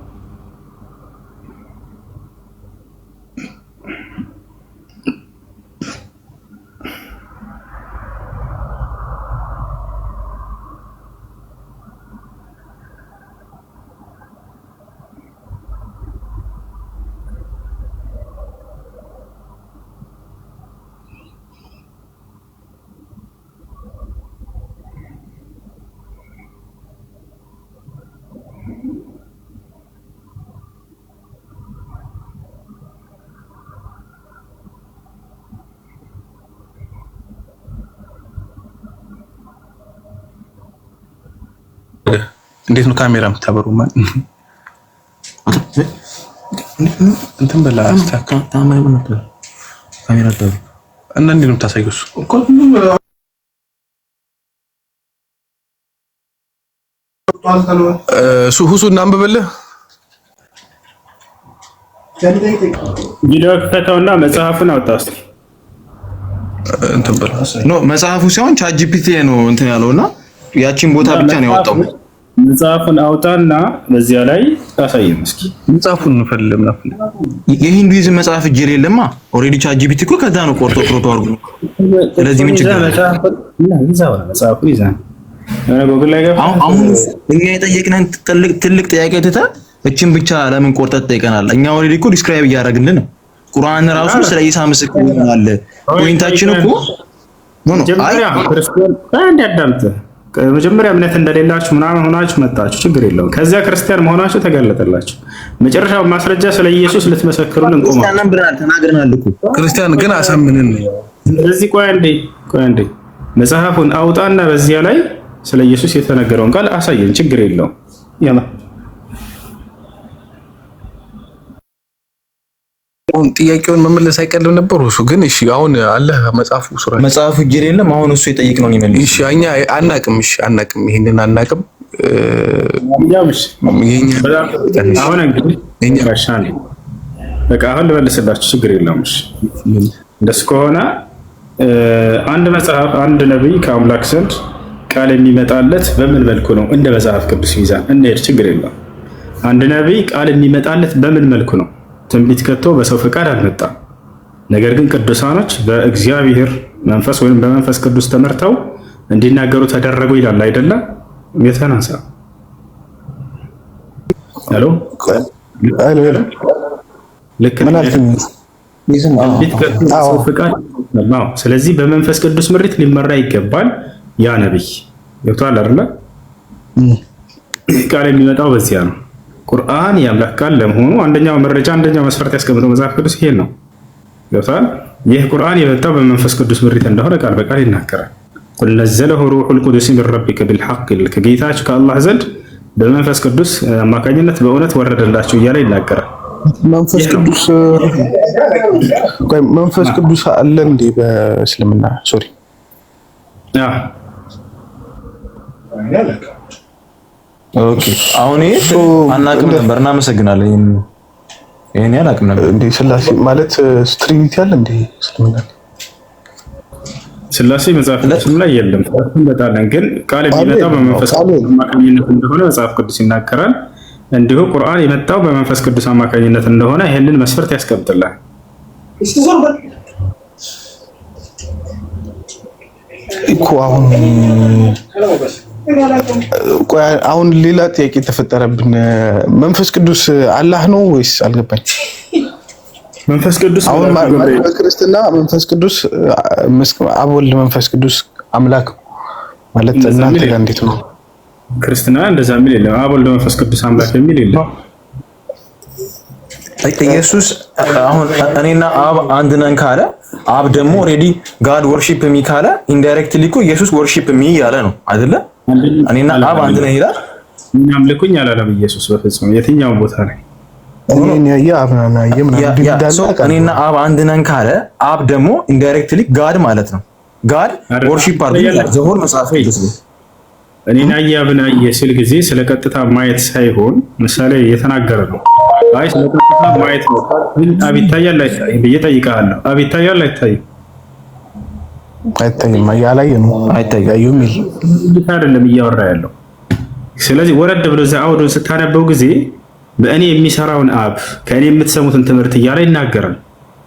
እንዴት ነው ካሜራ የምታበሩ? ማለት እንትን በላ አስተካክል ካሜራ ታበሩ እና እንዴት ነው የምታሳየው? እሱ ሁሱን አንብበልህ ቪዲዮ ከተውና መጽሐፉን አውጣው እስኪ እንትን በላ ኖ መጽሐፉ ሳይሆን ቻት ጂፒቲ ነው እንትን ያለውና ያቺን ቦታ ብቻ ነው ያወጣው። መጽሐፉን አውጣና በዚያ ላይ አሳየን እስኪ። መጽሐፉን እንፈልግ ምናምን የሂንዱይዝም መጽሐፍ እጅ የለማ ኦሬዲ ቻት ጂፒቲ እኮ ከዛ ነው ቆርጦ አድርጎ። ስለዚህ ምን ችግር መጽሐፉን ይዛ ጎግል ላይ ገባ። አሁን እኛ የጠየቅነን ትልቅ ጥያቄ ትተህ እቺን ብቻ ለምን ቆርጠህ ትጠይቀናለህ? እኛ ኦሬዲ እኮ ዲስክራይብ እያደረግን ነው። ቁርአን ራሱ ስለ ኢሳ ምስክር ይሆናል። ፖይንታችን እኮ መጀመሪያ ክርስቲያን አንድ ያዳምጥ መጀመሪያ እምነት እንደሌላችሁ ምናምን ሆናችሁ መጣችሁ፣ ችግር የለውም። ከዚያ ክርስቲያን መሆናችሁ ተገለጠላችሁ። መጨረሻው ማስረጃ ስለ ኢየሱስ ልትመሰክሩልን ቆማችሁ ክርስቲያንን ብለናል ተናግረናል እኮ ክርስቲያን ግን አሳምነን። ስለዚህ ቆይ አንዴ መጽሐፉን አውጣና በዚያ ላይ ስለ ኢየሱስ የተነገረውን ቃል አሳየን፣ ችግር የለውም። ያላ ጥያቄውን መመለስ አይቀልም ነበር እሱ ግን። እሺ አሁን አለ መጽሐፉ ሱራ መጽሐፉ እጅ የለም። አሁን እሱ የጠየቅነው ነው የሚመልስ። እሺ እኛ አናቅም። እሺ አናቅም፣ ይሄንን አናቅም። አሁን እንግዲህ ራሻን በቃ አሁን ልመልስላችሁ፣ ችግር የለውም። እሺ እንደሱ ከሆነ አንድ መጽሐፍ አንድ ነብይ ከአምላክ ዘንድ ቃል የሚመጣለት በምን መልኩ ነው? እንደ መጽሐፍ ቅዱስ ሚዛን እንሄድ፣ ችግር የለውም። አንድ ነብይ ቃል የሚመጣለት በምን መልኩ ነው? ትንቢት ከቶ በሰው ፈቃድ አልመጣም። ነገር ግን ቅዱሳኖች በእግዚአብሔር መንፈስ ወይም በመንፈስ ቅዱስ ተመርተው እንዲናገሩ ተደረጉ ይላል አይደለም? የተናሳ ሄሎ ልክ ትንቢት ከቶ በሰው ፈቃድ ነው። ስለዚህ በመንፈስ ቅዱስ ምሪት ሊመራ ይገባል ያ ነብይ። ገብቶሃል አይደለ? ቃል የሚመጣው በዚያ ነው። ቁርአን የአምላክ ቃል ለመሆኑ አንደኛው መረጃ አንደኛው መስፈርት ያስቀምጠው መጽሐፍ ቅዱስ ይሄን ነው። ገብቶሃል? ይህ ቁርአን የመጣው በመንፈስ ቅዱስ ምሪት እንደሆነ ቃል በቃል ይናገራል። ቁል ነዘለሁ ሩሑል ቁዱስ ሚን ረቢከ ቢልሐቅ፣ ከጌታችሁ ከአላህ ዘንድ በመንፈስ ቅዱስ አማካኝነት በእውነት ወረደላችሁ እያለ ይናገራል። መንፈስ ቅዱስ አለ እንዴ በእስልምና? ሶሪ ኦኬ አሁን ይሄ አናውቅም ነበር። እናመሰግናለን። ይሄን ያላቅም ነበር እንዴ ስላሴ ማለት ትሪኒቲ አለ እንዴ? ስላሴ መጽሐፍ ቅዱስም ላይ የለም። እንበጣለን ግን ቃል የሚመጣው በመንፈስ ቅዱስ አማካኝነት እንደሆነ መጽሐፍ ቅዱስ ይናገራል። እንዲሁ ቁርአን የመጣው በመንፈስ ቅዱስ አማካኝነት እንደሆነ ይሄንን መስፈርት ያስቀምጥላል። እኮ አሁን ሌላ ጥያቄ ተፈጠረብን። መንፈስ ቅዱስ አላህ ነው ወይስ አልገባኝ? መንፈስ ቅዱስ አሁን ክርስትና መንፈስ ቅዱስ አብ ወልድ መንፈስ ቅዱስ አምላክ ማለት እናንተ ጋር እንዴት ነው? ክርስትና እንደዛ የሚል የለም። አብ ወልድ መንፈስ ቅዱስ አምላክ የሚል የለም። ኢየሱስ አሁን እኔና አብ አንድ ነን ካለ አብ ደግሞ ኦሬዲ ጋድ ወርሺፕ ሚ ካለ ኢንዳይሬክትሊ እኮ ኢየሱስ ወርሺፕ ሚ ያለ ነው አይደለ? እኔና አብ አንድ ነን ይላል። እኛም ልኩኝ አላለም ኢየሱስ በፍጹም የትኛው ቦታ ላይ እኔና አብ አንድ ነን ካለ አብ ደግሞ ኢንዳይሬክትሊ ጋድ ማለት ነው። ጋድ ወርሺፕ አድርጎ ዘሆል መጽሐፍ ቅዱስ ነው። እኔና አብን አየ ሲል ጊዜ ስለ ቀጥታ ማየት ሳይሆን ምሳሌ እየተናገረ ነው። አይ ስለ ቀጥታ ማየት ነው። አብ ይታያል አይታይም ብዬ ጠይቃለሁ። አብ ይታያል አይታይም? አይታይም። ያላየ ነው አይታያዩም ይል አይደለም እያወራ ያለው። ስለዚህ ወረድ ብሎ እዛ አውዱን ስታነበው ጊዜ በእኔ የሚሰራውን አብ ከእኔ የምትሰሙትን ትምህርት እያለ ይናገራል።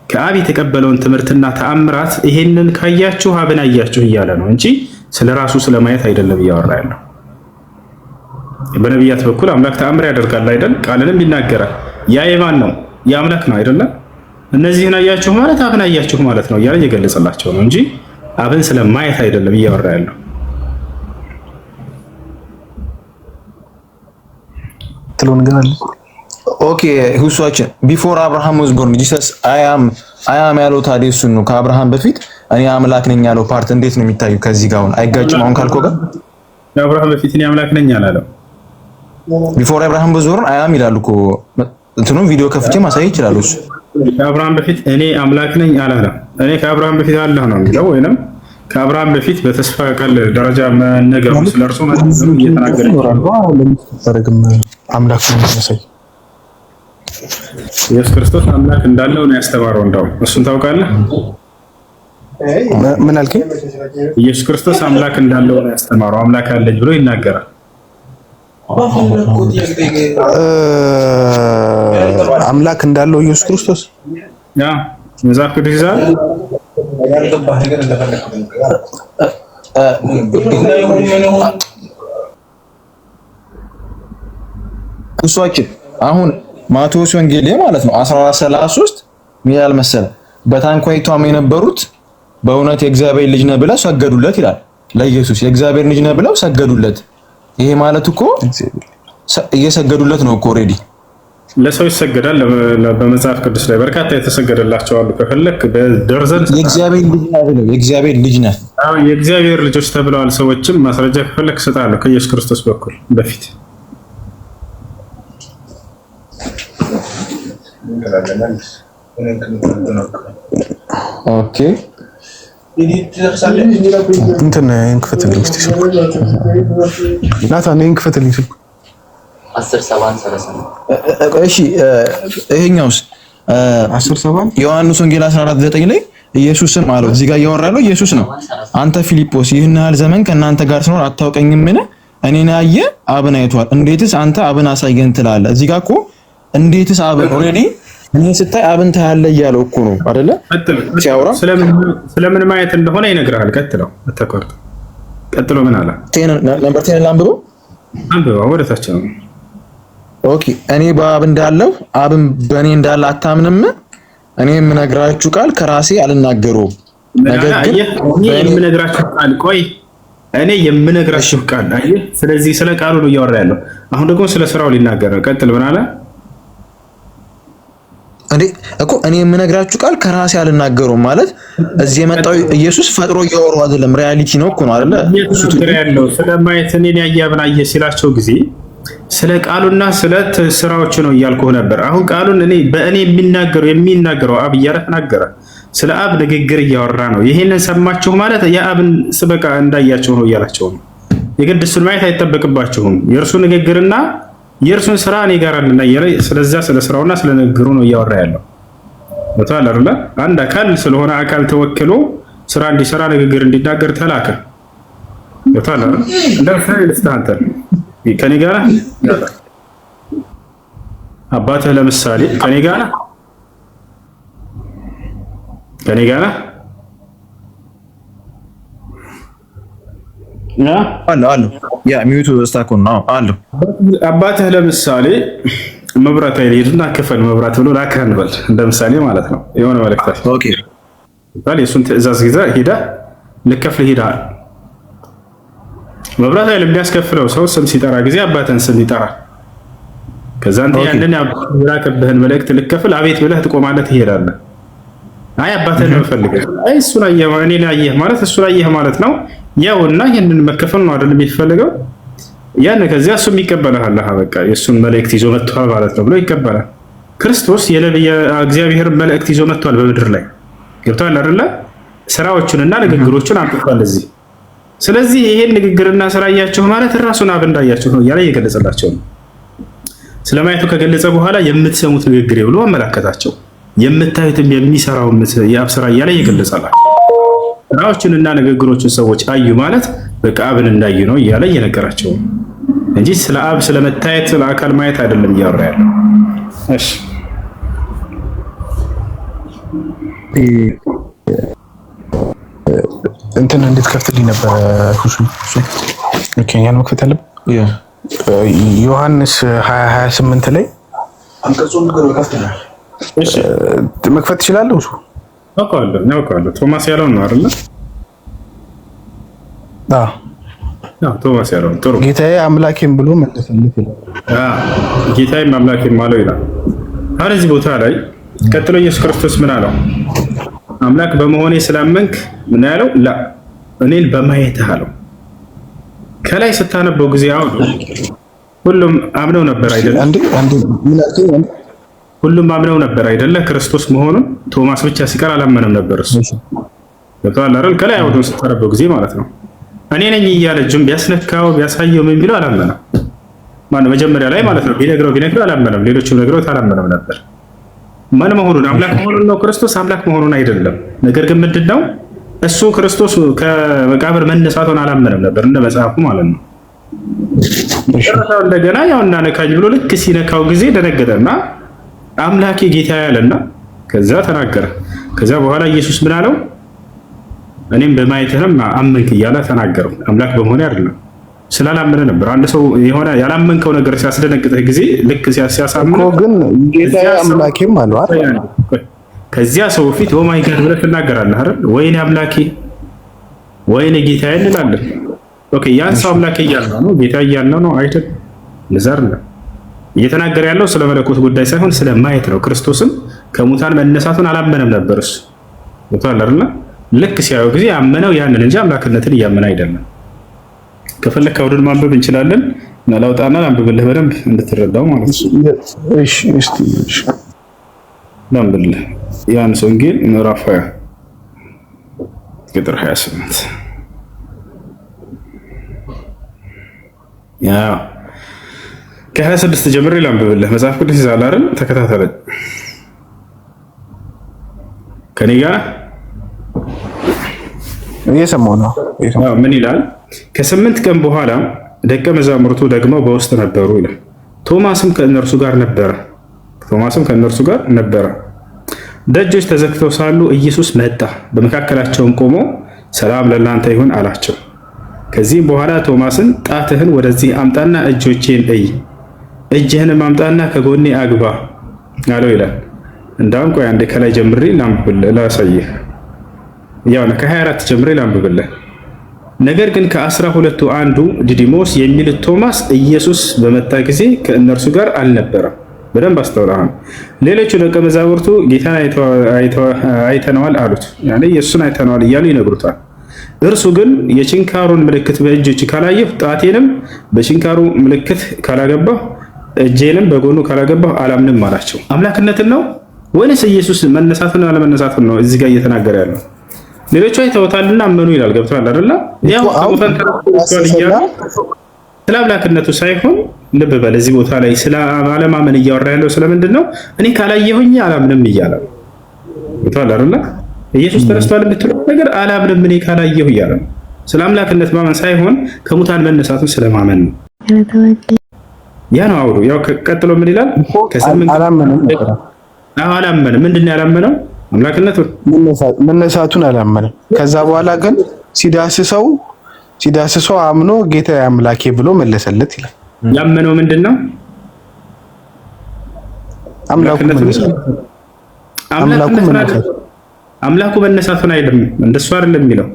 ከአብ የተቀበለውን ትምህርትና ተአምራት ይሄንን ካያችሁ አብን አያችሁ እያለ ነው እንጂ ስለራሱ ስለማየት አይደለም እያወራ ያለው። በነቢያት በኩል አምላክ ተአምር ያደርጋል አይደል? ቃልንም ይናገራል። ያ የማን ነው? የአምላክ ነው አይደለም? እነዚህን አያችሁ ማለት አብን አያችሁ ማለት ነው እያለ እየገለጸላቸው ነው እንጂ አብን ስለማየት አይደለም እያወራ ያለው። ትሎን ግን አለ። ኦኬ ሁሷችን ቢፎር አብርሃም was born Jesus I am ያለው ታዲያ እሱን ነው። ከአብርሃም በፊት እኔ አምላክ ነኝ ያለው ፓርት እንዴት ነው የሚታየው? ከዚህ ጋር አሁን አይጋጭም? አሁን ካልኮ ጋር ከአብርሃም በፊት እኔ አምላክ ነኝ አላለም። ቢፎር አብርሃም was born I am ይላል እኮ እንትኑን ቪዲዮ ከፍቼ ማሳየት ይችላል። እሱ ከአብርሃም በፊት እኔ አምላክ ነኝ አላለም። እኔ ከአብርሃም በፊት አለሁ ነው የሚለው ወይንም ከአብርሃም በፊት በተስፋ ቃል ደረጃ መነገሩ ስለርሱ ማለት ነው እየተናገረ ነው። አምላክ ነው የሚያሳይ ኢየሱስ ክርስቶስ አምላክ እንዳለው ነው ያስተማረው። እንደው እሱን ታውቃለህ? ምን አልከኝ? ኢየሱስ ክርስቶስ አምላክ እንዳለው ነው ያስተማረው። አምላክ አለኝ ብሎ ይናገራል። አምላክ እንዳለው ኢየሱስ ክርስቶስ ያ መጽሐፍ ቅዱስ ይዛል። እሷችን አሁን ማቴዎስ ወንጌል ላይ ማለት ነው 14:33 ሚላል መሰለ በታንኳይቷም የነበሩት በእውነት የእግዚአብሔር ልጅ ነህ ብለው ሰገዱለት ይላል። ለኢየሱስ የእግዚአብሔር ልጅ ነህ ብለው ሰገዱለት። ይሄ ማለት እኮ እየሰገዱለት ነው እኮ ኦሬዲ። ለሰው ይሰገዳል። በመጽሐፍ ቅዱስ ላይ በርካታ የተሰገደላቸው አሉ። ከፈለክ በደርዘን የእግዚአብሔር ልጅ ነህ ብለው የእግዚአብሔር ልጅ ነህ የእግዚአብሔር ልጆች ተብለዋል። ሰዎችም ማስረጃ ከፈለክ እሰጥሃለሁ ከኢየሱስ ክርስቶስ በኩል በፊት ኦኬ እንትን እንክፈትልኝ እስቲ ናታን እንክፈትልኝ 10:7 እሺ ይሄኛውስ 10:7 ዮሐንስ ወንጌል 14:9 ላይ ኢየሱስም አለው እዚህ ጋር እያወራ ያለው ኢየሱስ ነው። አንተ ፊልጶስ ይህን ያህል ዘመን ከእናንተ ጋር ስኖር አታውቀኝምን? እኔን ያየ አብን አይቷል። እንዴትስ አንተ አብን አሳየን ትላለህ? እዚህ ጋር እኮ እንዴትስ አብን ኦሬዲ እኔ ስታይ አብን ታያለህ እያለው እኮ ነው አይደለ? ሲያወራ ስለምን ማየት እንደሆነ ይነግርሃል። ቀጥሎ ምን አለ? ነምበር 10 ላንብበው። አንብበው ወደ ታች ነው። ኦኬ እኔ በአብ እንዳለው አብን በእኔ እንዳለ አታምንም? እኔ የምነግራችሁ ቃል ከራሴ አልናገረውም። ነገር ግን እኔ የምነግራችሁ ቃል አየህ። ስለዚህ ስለ ቃሉ ነው እያወራ ያለው። አሁን ደግሞ ስለ ስራው ሊናገር ነው። ቀጥል ምን አለ? እንዴ እኮ እኔ የምነግራችሁ ቃል ከራሴ አልናገረውም ማለት እዚህ የመጣው ኢየሱስ ፈጥሮ እያወራው አይደለም፣ ሪያሊቲ ነው እኮ ነው አይደለ? እሱ ያለው ስለማየት እኔን ያየ አብን አየ ሲላቸው ጊዜ ስለ ቃሉና ስለ ስራዎቹ ነው እያልኩህ ነበር። አሁን ቃሉን በእኔ የሚናገረው አብ እያለ ተናገረ። ስለ አብ ንግግር እያወራ ነው። ይሄንን ሰማችሁ ማለት የአብን ስበቃ እንዳያችሁ ነው እያላቸው ነው። የግድ እሱን ማየት አይጠበቅባችሁም። የእርሱ ንግግርና የእርሱን ስራ እኔ ጋር አለና ስለዛ ስለ ስራውና ስለ ንግግሩ ነው እያወራ ያለው። ወታል አይደለ? አንድ አካል ስለሆነ አካል ተወክሎ ስራ እንዲሰራ ንግግር እንዲናገር ተላከ። ወታል አይደለ? እንደዚህ ልስተሃንተ ከኔ ጋር አባትህ ለምሳሌ ከኔ ጋር አለ ያ ሚዩቱ ስታኮን ነው አለ። አባትህ ለምሳሌ መብራት አይሄድና ክፈል መብራት ብሎ ላከህ እንበል እንደ ምሳሌ ማለት ነው። የሆነ መልእክት ኦኬ ባል የሱን ትዕዛዝ ይዘህ ሄደህ ልከፍል ሄደሃል። መብራት ኃይል የሚያስከፍለው ሰው ስም ሲጠራ ጊዜ አባትህን ስም ይጠራል። ከዛ አንተ ያንን ያላከብህን መልእክት ልከፍል አቤት ብለህ ትቆማለህ፣ ትሄዳለህ። አይ አባትህን ነው ፈልገህ አይ እሱን አየህ እኔን አየህ ማለት እሱን አየህ ማለት ነው። ያውና ይሄንን መከፈል ነው አይደል የሚፈልገው? ያን ከዚያ እሱም ይቀበላል። በቃ የእሱን መልእክት ይዞ መጥቷል ማለት ነው ብሎ ይቀበላል። ክርስቶስ የእግዚአብሔር መልእክት ይዞ መጥቷል በምድር ላይ ገብቷል አይደለ? ስራዎቹንና ንግግሮቹን አምጥቷል እዚህ። ስለዚህ ይሄን ንግግርና ስራ ያያችሁ ማለት ራሱን አብ እንዳያችሁ ነው እያለ እየገለጸላቸው ነው። ስለማየቱ ከገለጸ በኋላ የምትሰሙት ንግግር ብሎ አመላከታቸው። የምታዩትም የሚሰራው የአብ ስራ እያለ እየገለጸላቸው ስራዎቹንና ንግግሮቹን ሰዎች አዩ ማለት በቃ አብን እንዳዩ ነው እያለ እየነገራቸው እንጂ ስለ አብ ስለመታየት ስለ አካል ማየት አይደለም እያወራ ያለው። እሺ እንትን እንዴት ከፍትልኝ ነበር ሁሱ ኦኬኛን መክፈት አለብህ። ዮሐንስ 20:28 ላይ አንቀጹን ንገረው ከፍተናል። እሺ መክፈት ትችላለህ? ሁሱ ነው ቶማስ ያለው ነው አይደል? ቶማስ ያለው ጥሩ። ጌታዬ አምላኬም ብሎ መለሰለት ይላል። ጌታዬም አምላኬም አለው ይላል። አሁን እዚህ ቦታ ላይ ቀጥሎ ኢየሱስ ክርስቶስ ምን አለው? አምላክ በመሆኔ ስላመንክ ምን ያለው? ላ እኔን በማየትህ አለው። ከላይ ስታነበው ጊዜ አሁን ሁሉም አምነው ነበር አይደለ? ሁሉም አምነው ነበር አይደለ? ክርስቶስ መሆኑን ቶማስ ብቻ ሲቀር አላመነም ነበር። እሱ ገብቶሃል አይደል? ከላይ አሁን ስታነበው ጊዜ ማለት ነው። እኔ ነኝ እያለ እጁን ቢያስነካው ቢያሳየው ምን ቢለው አላመነም። ማነው መጀመሪያ ላይ ማለት ነው። ቢነግረው አላመነም። ሌሎችም ነግረውት አላመነም ነበር። ማን መሆኑን አምላክ መሆኑን ነው። ክርስቶስ አምላክ መሆኑን አይደለም። ነገር ግን ምንድነው እሱ ክርስቶስ ከመቃብር መነሳቱን አላመነም ነበር እንደ መጽሐፉ ማለት ነው። እርሳው እንደገና ያውና ነካኝ ብሎ ልክ ሲነካው ጊዜ ደነገጠና አምላኬ ጌታ ያለና ከዛ ተናገረ። ከዛ በኋላ ኢየሱስ ምን አለው? እኔም በማየትህም አመንክ እያለ ተናገረው። አምላክ በመሆኔ አይደለም ስላላመነ ነበር። አንድ ሰው የሆነ ያላመንከው ነገር ሲያስደነግጥህ ጊዜ ልክ ሲያሳምነው ግን ጌታ አምላኬም አለው አይደል? ከዚያ ሰው ፊት ኦ ማይ ጋድ ብለህ ትናገራለህ አይደል? ወይኔ አምላኬ ወይኔ ጌታዬ እንላለን። ኦኬ ያን ሰው አምላኬ እያልነው ነው ጌታ እያልነው ነው አይደል? ለዛር ነው እየተናገረ ያለው ስለ መለኮት ጉዳይ ሳይሆን ስለ ማየት ነው። ክርስቶስም ከሙታን መነሳቱን አላመነም ነበር። እሱ ወጣል አይደል? ልክ ሲያየው ጊዜ አመነው ያንን እንጂ አምላክነትን እያመነ አይደለም። ከፈለክ አውዱን ማንበብ እንችላለን። ናላውጣና አንብብልህ በደንብ እንድትረዳው ማለት ነው። እሺ ላንብብልህ ዮሐንስ ወንጌል ምዕራፍ 20 ቁጥር 28 ያ ከ26 ጀምሬ ላንብብልህ። መጽሐፍ ቅዱስ ይዛል አይደል? ተከታተለኝ ከኔ ጋር እየሰማሁ ነው። ምን ይላል? ከ8 ቀን በኋላ ደቀ መዛሙርቱ ደግሞ በውስጥ ነበሩ ይላል። ቶማስም ከእነርሱ ጋር ነበረ። ደጆች ተዘግተው ሳሉ ኢየሱስ መጣ፣ በመካከላቸውም ቆሞ ሰላም ለእናንተ ይሁን አላቸው። ከዚህም በኋላ ቶማስን ጣትህን ወደዚህ አምጣና እጆቼን እይ፣ እጅህንም አምጣና ከጎኔ አግባ አለው ይላል። እንዳውም ቆይ አንዴ ከላይ ጀምሬ ላሳይህ። ያው ከ24 ጀምሬ ላንብብልህ። ነገር ግን ከ12ቱ አንዱ ዲዲሞስ የሚሉት ቶማስ ኢየሱስ በመጣ ጊዜ ከእነርሱ ጋር አልነበረም። በደንብ አስተውለሃል። ሌሎቹ ደቀ መዛሙርቱ ጌታን አይተነዋል አሉት። ያኔ ኢየሱስን አይተነዋል እያሉ ይነግሩታል። እርሱ ግን የችንካሩን ምልክት በእጆች ካላየሁ፣ ጣቴንም በችንካሩ ምልክት ካላገባሁ፣ እጄንም በጎኑ ካላገባሁ አላምንም አላቸው። አምላክነትን ነው ወይንስ ኢየሱስ መነሳትን አለመነሳትን ነው እዚህ ጋር እየተናገረ ያለው? ሌሎቹ አይተውታልና አመኑ ይላል። ገብቷል አይደል? ያው ከሙታን ተነስቷል እያሉ ስለ አምላክነቱ ሳይሆን ልብ በል እዚህ ቦታ ላይ ስለ አለማመን እያወራ ያለው ስለምንድን ነው? እኔ ካላየሁኝ አላምንም እያለ ነው። ይቷል አይደል? ኢየሱስ ተነስቷል የምትለው ነገር አላምንም እኔ ካላየሁ እያለ ነው። ስለ አምላክነት ማመን ሳይሆን ከሙታን መነሳቱን ስለማመን ነው። ያ ነው አውሩ። ያው ቀጥሎ ምን ይላል? አላመንም። አላመንም። ምንድን ነው ያላመነው? አምላክነቱን መነሳቱን አላመንም። ከዛ በኋላ ግን ሲዳስሰው አምኖ ጌታ አምላኬ ብሎ መለሰለት ይላል። ያመነው ምንድን ነው? አምላኩ መነሳቱን አይደለም፣ እንደሱ አይደለም የሚለው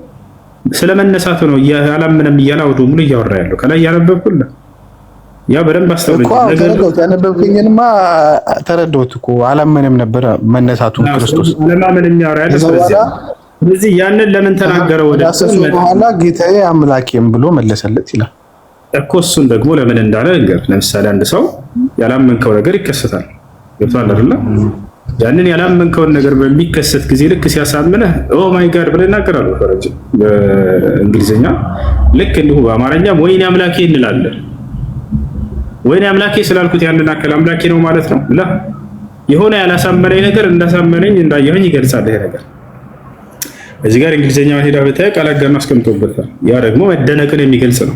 ስለመነሳቱ ነው። አላመነም እያለ አውዱ ሙሉ እያወራ ያለው ከላይ ያነበብኩልህ ያ በደንብ አስተውል። ያነበብኩኝንማ ተረዳሁት እኮ አላመነም ነበር መነሳቱን ክርስቶስ አለማመን የሚያወራ ያለ ስለዚህ ያንን ለምን ተናገረው? ወደ በኋላ ጌታዬ አምላኬም ብሎ መለሰለት ይላል እኮ። እሱን ደግሞ ለምን እንዳለ ነገር ለምሳሌ አንድ ሰው ያላመንከው ነገር ይከሰታል። ገብቶሃል አይደል? ያንን ያላመንከውን ነገር በሚከሰት ጊዜ ልክ ሲያሳምነህ ኦ ማይ ጋድ ብለህ እናገራሉ ፈረንጅ በእንግሊዝኛ። ልክ እንዲሁ በአማርኛም ወይኔ አምላኬ እንላለን። ወይኔ አምላኬ ስላልኩት ያንን አካል አምላኬ ነው ማለት ነው። የሆነ ያላሳመነኝ ነገር እንዳሳመነኝ እንዳየኸኝ ይገልጻል ይሄ ነገር። እዚህ ጋር እንግሊዝኛው ሄዳ ብታይ ቃል አጋኖ አስቀምጦበታል። ያ ደግሞ መደነቅን የሚገልጽ ነው፣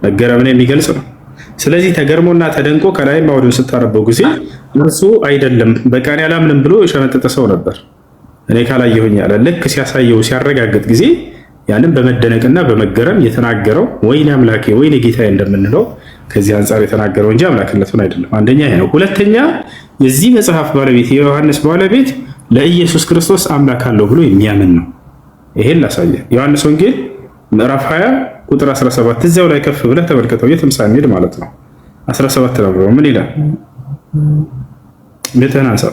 መገረምን የሚገልጽ ነው። ስለዚህ ተገርሞና ተደንቆ ከላይ ማውዱን ስታረበው ጊዜ እርሱ አይደለም በቃ እኔ አላምንም ብሎ የሸመጠጠ ሰው ነበር። እኔ ካላየሁኝ አለ። ልክ ሲያሳየው ሲያረጋግጥ ጊዜ ያንን በመደነቅና በመገረም የተናገረው ወይኔ አምላኬ ወይኔ ጌታዬ እንደምንለው ከዚህ አንጻር የተናገረው እንጂ አምላክነቱን አይደለም። አንደኛ ይሄ ነው። ሁለተኛ የዚህ መጽሐፍ ባለቤት የዮሐንስ ባለቤት ለኢየሱስ ክርስቶስ አምላክ አለው ብሎ የሚያምን ነው። ይሄን ላሳየ ዮሐንስ ወንጌል ምዕራፍ 20 ቁጥር 17 እዚያው ላይ ከፍ ብለህ ተመልከተው። የትም ሳንሄድ ማለት ነው። 17 ነው ምን ይላል? ለተናንሳ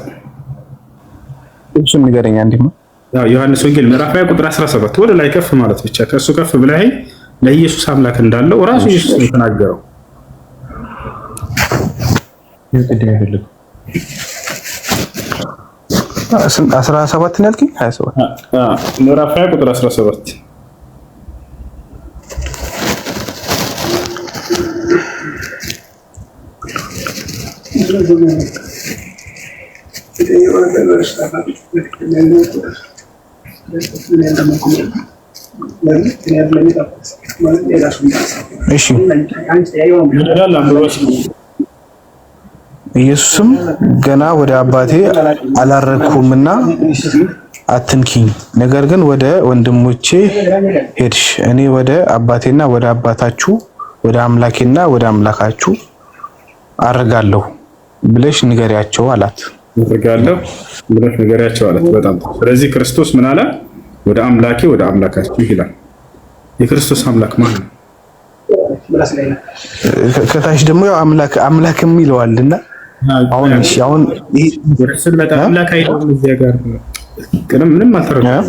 እሱን ንገረኛ እንዴ ነው ዮሐንስ ወንጌል ምዕራፍ 20 ቁጥር 17 ወደ ላይ ከፍ ማለት ብቻ ከሱ ከፍ ብለህ ለኢየሱስ አምላክ እንዳለው ራሱ ኢየሱስ ነው የተናገረው። ይቀደም 17 ነው ያልከኝ? 27 ምዕራፍ 20 ቁጥር 17 ኢየሱስም ገና ወደ አባቴ አላረግኩምና አትንኪኝ፣ ነገር ግን ወደ ወንድሞቼ ሄድሽ፣ እኔ ወደ አባቴና ወደ አባታችሁ ወደ አምላኬና ወደ አምላካችሁ አርጋለሁ ብለሽ ንገሪያቸው አላት። አርጋለሁ ብለሽ ንገሪያቸው አላት። በጣም ስለዚህ ክርስቶስ ምን አለ? ወደ አምላኬ ወደ አምላካችሁ ይላል። የክርስቶስ አምላክ ማን ነው? ከታች ደግሞ ያው አምላክም ይለዋልና አሁን እሺ፣ አሁን ስለታ አምላክ አይደለም። እዚያ ጋር ቅድም ምንም አልተረዳም።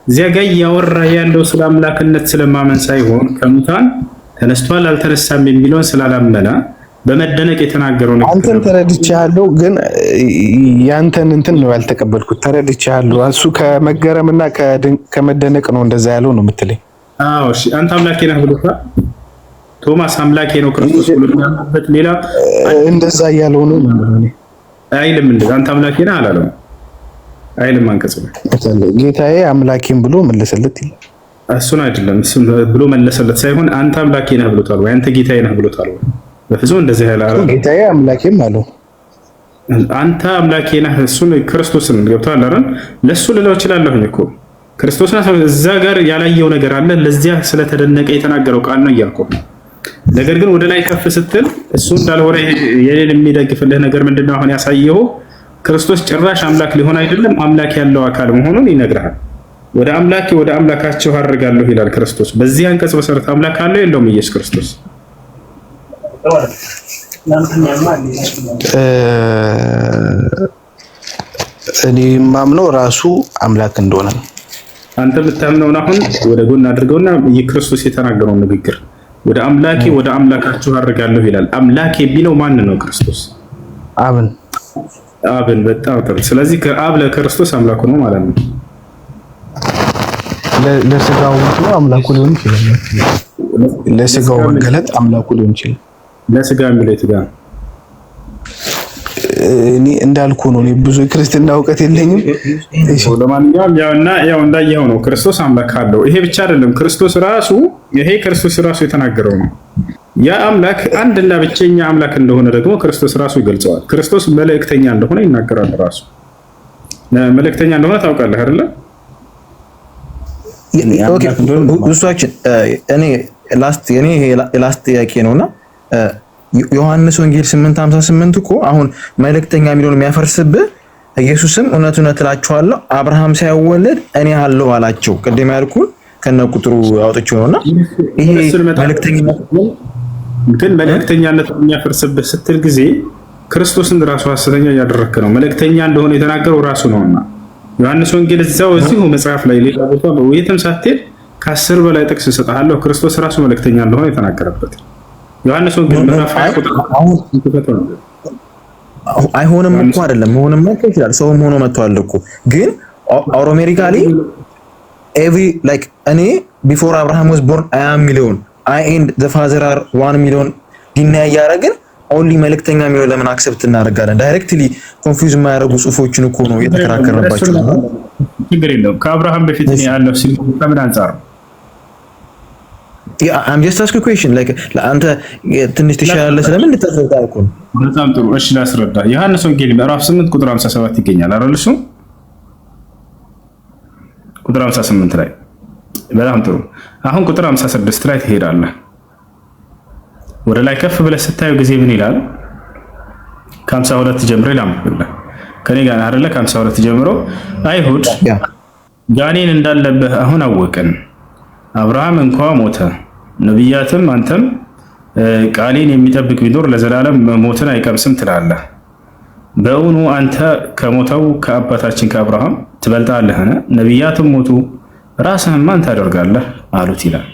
እዚያ ጋር ያወራ ያለው ስለ አምላክነት ስለማመን ሳይሆን ከሙታን ተነስቷል አልተነሳም የሚለውን ስላላመነ በመደነቅ የተናገረው ነው። አንተን ተረድቻለሁ፣ ግን ያንተን እንትን ነው ያልተቀበልኩት። ተረድቻለሁ፣ እሱ ከመገረምና ከመደነቅ ነው እንደዛ ያለው ነው የምትለኝ? አዎ እሺ፣ አንተ አምላኬ ነህ ብሎታል ቶማስ። አምላኬ ነው ክርስቶስ ብሎ ያመነበት ሌላ እንደዛ ያለው ነው አይልም። እንደዛ አንተ አምላኬ ነህ አላለም አይልም። አንቀጽ ጌታዬ አምላኬን ብሎ መለሰለት ይላል። እሱን አይደለም እሱን ብሎ መለሰለት ሳይሆን አንተ አምላኬ ነህ ብሎታል ወይ አንተ ጌታዬ ነህ ብሎታል ወይ? በፍጹም እንደዚህ ያላለ ጌታዬ አምላኬም አለው። አንተ አምላኬ ነህ እሱን ክርስቶስን ገብቶሃል አይደል? ለሱ ልለው እችላለሁኝ እኮ ክርስቶስን እዛ ጋር ያላየው ነገር አለ። ለዚያ ስለተደነቀ የተናገረው ቃል ነው እያልኩ። ነገር ግን ወደ ላይ ከፍ ስትል እሱ እንዳልሆነ የሌላ የሚደግፍልህ ነገር ምንድነው? አሁን ያሳየው ክርስቶስ ጭራሽ አምላክ ሊሆን አይደለም አምላክ ያለው አካል መሆኑን ይነግራል። ወደ አምላኬ ወደ አምላካቸው አድርጋለሁ ይላል ክርስቶስ። በዚህ አንቀጽ መሰረት አምላክ አለው የለውም ኢየሱስ ክርስቶስ? እኔ የማምነው ራሱ አምላክ እንደሆነ ነው። አንተ ብታምነውን አሁን ወደ ጎን አድርገውና የክርስቶስ የተናገረው ንግግር ወደ አምላኬ ወደ አምላካችሁ አድርጋለሁ ይላል። አምላክ የሚለው ማን ነው? ክርስቶስ አብን። በጣም ጥሩ። ስለዚህ ከአብ ለክርስቶስ አምላኩ ነው ማለት ነው። ለስጋው ነው አምላኩ ሊሆን ይችላል። ለስጋው መገለጥ አምላኩ ሊሆን ይችላል። ለስጋ የሚለው የት ጋር? እኔ እንዳልኩ ነው። እኔ ብዙ ክርስትና እውቀት የለኝም። ለማንኛውም ያው እንዳየኸው ነው ክርስቶስ አምላክ አለው። ይሄ ብቻ አይደለም፣ ክርስቶስ ራሱ የተናገረው ነው። ያ አምላክ አንድና ብቸኛ አምላክ እንደሆነ ደግሞ ክርስቶስ ራሱ ይገልጸዋል። ክርስቶስ መልእክተኛ እንደሆነ ይናገራል። ራሱ መልእክተኛ እንደሆነ ታውቃለህ አይደለ? ኦኬ እሷችን እኔ ላስት ጥያቄ ነውና ዮሐንስ ወንጌል 8:58 እኮ አሁን መልእክተኛ የሚለውን የሚያፈርስብህ ኢየሱስም እውነት እውነት እላችኋለሁ አብርሃም ሳይወለድ እኔ አለሁ አላቸው። ቅድም ያልኩህ ከነ ቁጥሩ አውጥቼው ነውና ይሄ መልእክተኛነት የሚያፈርስብህ ስትል ጊዜ ክርስቶስን ራሱ ሐሰተኛ እያደረክ ነው። መልእክተኛ እንደሆነ የተናገረው ራሱ ነውና ዮሐንስ ወንጌል እዚሁ መጽሐፍ ላይ ሌላ ቦታ በውይይትም ሳትሄድ ከ10 በላይ ጥቅስ እሰጥሃለሁ ክርስቶስ ራሱ መልእክተኛ እንደሆነ የተናገረበት ዮሐንስ ወንጌል ምዕራፍ 20 ቁጥር አይሆንም እኮ አይደለም። መሆንም ይችላል። ሰውም ሆኖ መጥቷል እኮ ግን አውሮሜሪካሊ every like እኔ before Abraham was born I am million I and the father are 1 million ዲናይ ያደረግን only መልእክተኛ የሚለው ለምን አክሰፕት እናደርጋለን? ዳይሬክትሊ ኮንፊውዝ የማያደርጉ ጽሁፎችን እኮ ነው የተከራከረባቸው። ችግር የለውም። ከአብርሃም በፊት እኔ ያለው ሲል ከምን አንፃር ነው? I'm just asking a question like አንተ ትንሽ ትሻላለህ ስለምን ልታስረዳ እኮ ነው። በጣም ጥሩ እሺ ላስረዳ። ዮሐንስ ወንጌል ምዕራፍ 8 ቁጥር 57 ይገኛል አይደል? እሱ ቁጥር 58 ላይ በጣም ጥሩ። አሁን ቁጥር 56 ላይ ትሄዳለህ። ወደ ላይ ከፍ ብለህ ስታየው ጊዜ ምን ይላል? ከ52 ጀምሮ ላምብልህ ከኔ ጋር አይደለ? ከ52 ጀምሮ አይሁድ ጋኔን እንዳለብህ አሁን አወቅን። አብርሃም እንኳ ሞተ፣ ነቢያትም አንተም ቃሌን የሚጠብቅ ቢኖር ለዘላለም ሞትን አይቀምስም ትላለህ። በእውኑ አንተ ከሞተው ከአባታችን ከአብርሃም ትበልጣለህን? ነቢያትም ሞቱ፣ ራስህም ማን ታደርጋለህ አሉት ይላል።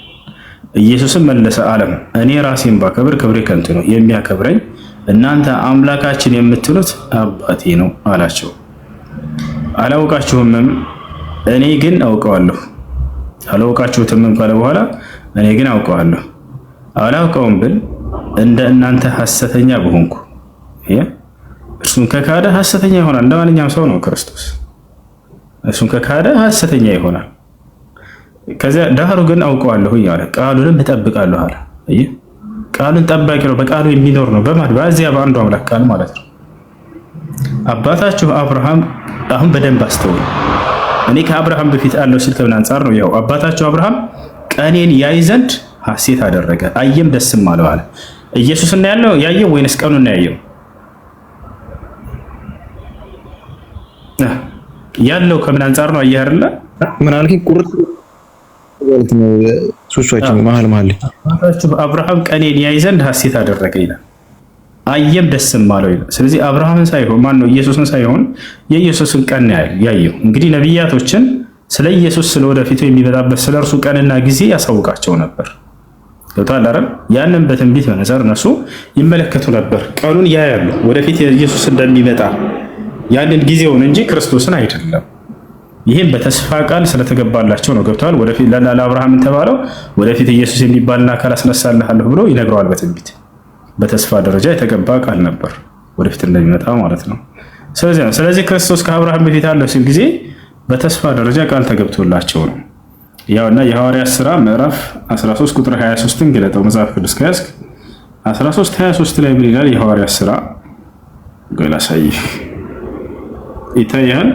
ኢየሱስም መለሰ አለም እኔ ራሴን ባከብር ክብሬ ከንቱ ነው፣ የሚያከብረኝ እናንተ አምላካችን የምትሉት አባቴ ነው አላቸው። አላውቃችሁምም፣ እኔ ግን አውቀዋለሁ። አላውቃችሁትም ካለ በኋላ እኔ ግን አውቀዋለሁ። አላውቀውም ብል እንደ እናንተ ሐሰተኛ በሆንኩ። እርሱን ከካደ ሐሰተኛ ይሆናል። እንደማንኛውም ሰው ነው ክርስቶስ። እርሱን ከካደ ሐሰተኛ ይሆናል። ከዚያ ዳሩ ግን አውቀዋለሁ እያለ ቃሉንም እጠብቃለሁ አለ። ቃሉን ጠባቂ ነው፣ በቃሉ የሚኖር ነው። በዚያ በአንዱ አምላክ ቃል ማለት ነው። አባታችሁ አብርሃም አሁን በደንብ አስተውሉ። እኔ ከአብርሃም በፊት አለው ሲል ከምን አንጻር ነው? ያው አባታችሁ አብርሃም ቀኔን ያይ ዘንድ ሐሴት አደረገ፣ አየም ደስም አለው አለ። ኢየሱስ እና ያየው ወይንስ ቀኑን ነው ያየው? ያለው ከምን አንጻር ነው? አየህ አይደለ? ምን አልከኝ? ቁርጥ ማለት ነው። ሱሳችን መሀል አባታችሁ አብርሃም ቀኔን ያይ ዘንድ ሐሴት አደረገ ይላል፣ አየም ደስም አለው ይላል። ስለዚህ አብርሃምን ሳይሆን ማን ነው? ኢየሱስን ሳይሆን የኢየሱስን ቀን ያየው። እንግዲህ ነቢያቶችን ስለ ኢየሱስ ስለ ወደፊቱ የሚመጣበት ስለ እርሱ ቀንና ጊዜ ያሳውቃቸው ነበር። ገብቶሃል አይደል? ያንን በትንቢት መነጽር እነሱ ይመለከቱ ነበር። ቀኑን ያያሉ፣ ወደፊት ኢየሱስ እንደሚመጣ ያንን ጊዜውን እንጂ ክርስቶስን አይደለም። ይህም በተስፋ ቃል ስለተገባላቸው ነው። ገብቶሃል? ወደፊት ለአብርሃም ተባለው ወደፊት ኢየሱስ የሚባልና አካል አስነሳልሃለሁ ብሎ ይነግረዋል በትንቢት በተስፋ ደረጃ የተገባ ቃል ነበር፣ ወደፊት እንደሚመጣ ማለት ነው። ስለዚህ ክርስቶስ ከአብርሃም በፊት አለው ሲል ጊዜ በተስፋ ደረጃ ቃል ተገብቶላቸው ነው። ያውና የሐዋርያት ሥራ ምዕራፍ 13 ቁጥር 23ን ገለጠው መጽሐፍ ቅዱስ ከያዝክ 13 23 ላይ ምን ይላል? የሐዋርያት ሥራ ገላሳይህ ይታያል።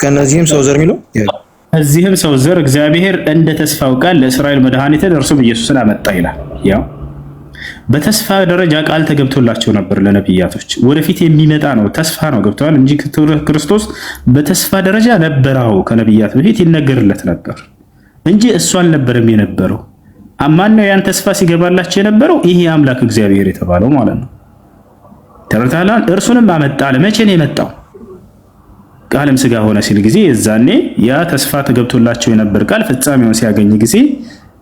ከነዚህም ሰው ዘር የሚለው እዚህም ሰው ዘር እግዚአብሔር እንደ ተስፋው ቃል ለእስራኤል መድኃኒትን እርሱም ኢየሱስን አመጣ ይላል። ያው በተስፋ ደረጃ ቃል ተገብቶላቸው ነበር ለነቢያቶች። ወደፊት የሚመጣ ነው፣ ተስፋ ነው። ገብተዋል እንጂ ክርስቶስ በተስፋ ደረጃ ነበረው። ከነቢያት በፊት ይነገርለት ነበር እንጂ እሱ አልነበረም የነበረው። ማን ነው ያን ተስፋ ሲገባላቸው የነበረው? ይሄ አምላክ እግዚአብሔር የተባለው ማለት ነው። ተረታላን እርሱንም አመጣ። ለመቼ ነው የመጣው? ቃልም ስጋ ሆነ ሲል ጊዜ የዛኔ ያ ተስፋ ተገብቶላቸው የነበር ቃል ፍጻሜውን ሲያገኝ ጊዜ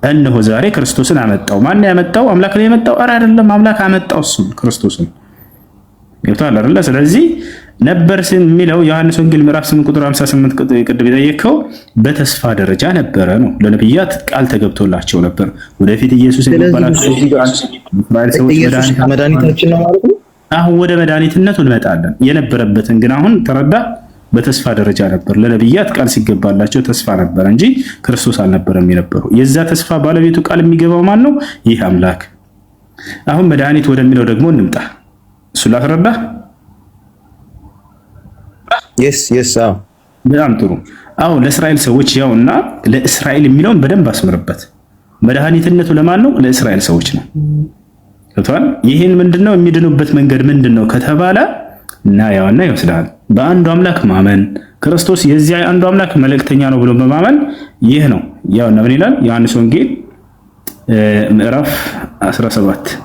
እነሆ ዛሬ ክርስቶስን አመጣው። ማን ያመጣው? አምላክ ነው የመጣው? ኧረ አይደለም፣ አምላክ አመጣው እሱን ክርስቶስን። ገብቶሃል አይደለ? ስለዚህ ነበር የሚለው ዮሐንስ ወንጌል ምዕራፍ 8 ቁጥር 58 ቅድም የጠየቀው በተስፋ ደረጃ ነበረ ነው። ለነብያት ቃል ተገብቶላቸው ነበር። ወደፊት ኢየሱስ የሚባለው መድኃኒታችን ነው ማለት ነው። አሁን ወደ መድኃኒትነቱ እንመጣለን። የነበረበትን ግን አሁን ተረዳ። በተስፋ ደረጃ ነበር። ለነብያት ቃል ሲገባላቸው ተስፋ ነበር እንጂ ክርስቶስ አልነበረም የነበረው። የዛ ተስፋ ባለቤቱ ቃል የሚገባው ማን ነው? ይህ አምላክ። አሁን መድኃኒት ወደሚለው ደግሞ እንምጣ። እሱ ላስረዳ። yes በጣም ጥሩ። አዎ ለእስራኤል ሰዎች ያውና ለእስራኤል የሚለውን በደንብ አስምርበት። መድኃኒትነቱ ለማን ነው? ለእስራኤል ሰዎች ነው። ከተዋል ይሄን ምንድነው የሚድኑበት መንገድ ምንድነው ከተባለ እና ያውና ይወስዳል። በአንዱ አምላክ ማመን ክርስቶስ የዚያ አንዱ አምላክ መልእክተኛ ነው ብሎ በማመን ይህ ነው። ያውና ምን ይላል? ዮሐንስ ወንጌል ምዕራፍ 17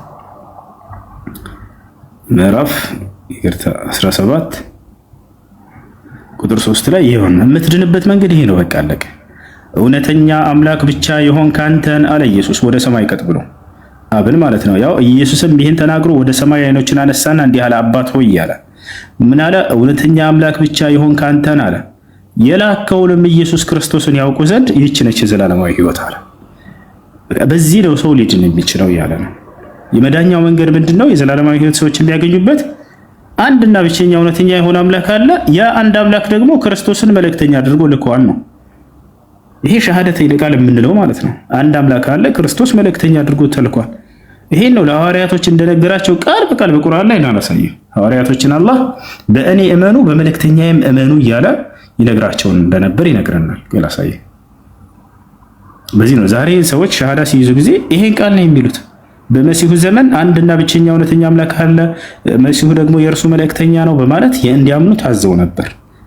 ቁጥር 3 ላይ ይሆን የምትድንበት መንገድ ይሄ ነው። በቃ አለቀ። እውነተኛ አምላክ ብቻ የሆን ካንተን አለ ኢየሱስ ወደ ሰማይ ቀጥ ብሎ አብን ማለት ነው። ያው ኢየሱስም ይሄን ተናግሮ ወደ ሰማይ አይኖችን አነሳና እንዲህ አለ፣ አባት ሆይ አለ። ምን አለ? እውነተኛ አምላክ ብቻ የሆን ካንተን አለ የላከውንም ኢየሱስ ክርስቶስን ያውቁ ዘንድ ይህች ነች የዘላለማዊ ሕይወት አለ። በዚህ ነው ሰው ሊድን የሚችለው ያለ ነው። የመዳኛው መንገድ ምንድነው? የዘላለማዊ ሕይወት ሰዎች እንዲያገኙበት አንድና ብቸኛ እውነተኛ የሆነ አምላክ አለ። ያ አንድ አምላክ ደግሞ ክርስቶስን መልእክተኛ አድርጎ ልኳል ነው። ይሄ ሸሃደተ ቃል የምንለው ማለት ነው። አንድ አምላክ አለ፣ ክርስቶስ መልእክተኛ አድርጎ ተልኳል። ይሄን ነው ለሐዋርያቶች እንደነገራቸው ቃል በቃል በቁርአን ላይ እናሳየው። ሐዋርያቶችን አላህ በእኔ እመኑ በመልእክተኛዬም እመኑ እያለ ይነግራቸው እንደነበር ይነግረናል። ገላሳየ በዚህ ነው ዛሬ ሰዎች ሸሃዳ ሲይዙ ጊዜ ይሄን ቃል ነው የሚሉት። በመሲሁ ዘመን አንድና ብቸኛ እውነተኛ አምላክ አለ፣ መሲሁ ደግሞ የእርሱ መልእክተኛ ነው በማለት እንዲያምኑ ታዘው ነበር።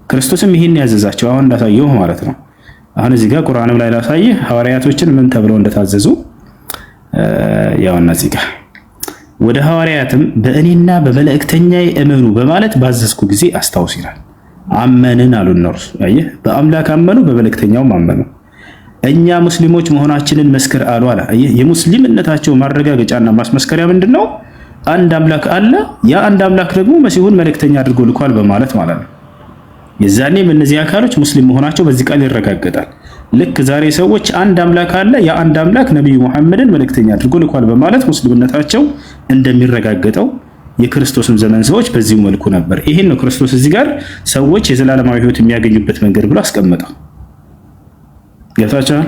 ክርስቶስም ይሄን ያዘዛቸው አሁን እንዳሳየው ማለት ነው። አሁን እዚህ ጋር ቁርአንም ላይ ላሳየህ ሐዋርያቶችን ምን ተብለው እንደታዘዙ ያውና እዚህ ጋር ወደ ሐዋርያትም በእኔና በመልእክተኛዬ እመኑ በማለት ባዘዝኩ ጊዜ አስታውስ ይላል። አመንን አሉ እነርሱ። አየህ፣ በአምላክ አመኑ፣ በመልእክተኛውም አመኑ። እኛ ሙስሊሞች መሆናችንን መስክር አሉ አለ። አየህ፣ የሙስሊምነታቸው ማረጋገጫና ማስመስከሪያ ምንድነው? አንድ አምላክ አለ፣ ያ አንድ አምላክ ደግሞ መሲሁን መልእክተኛ አድርጎ ልኳል በማለት ማለት ነው። የዛኔም እነዚህ አካሎች ሙስሊም መሆናቸው በዚህ ቃል ይረጋገጣል። ልክ ዛሬ ሰዎች አንድ አምላክ አለ፣ ያ አንድ አምላክ ነብዩ መሐመድን መልእክተኛ አድርጎ ልኳል በማለት ሙስሊምነታቸው እንደሚረጋገጠው የክርስቶስን ዘመን ሰዎች በዚህ መልኩ ነበር። ይሄን ነው ክርስቶስ እዚህ ጋር ሰዎች የዘላለማዊ ሕይወት የሚያገኙበት መንገድ ብሎ አስቀመጠው። ገብታችኋል?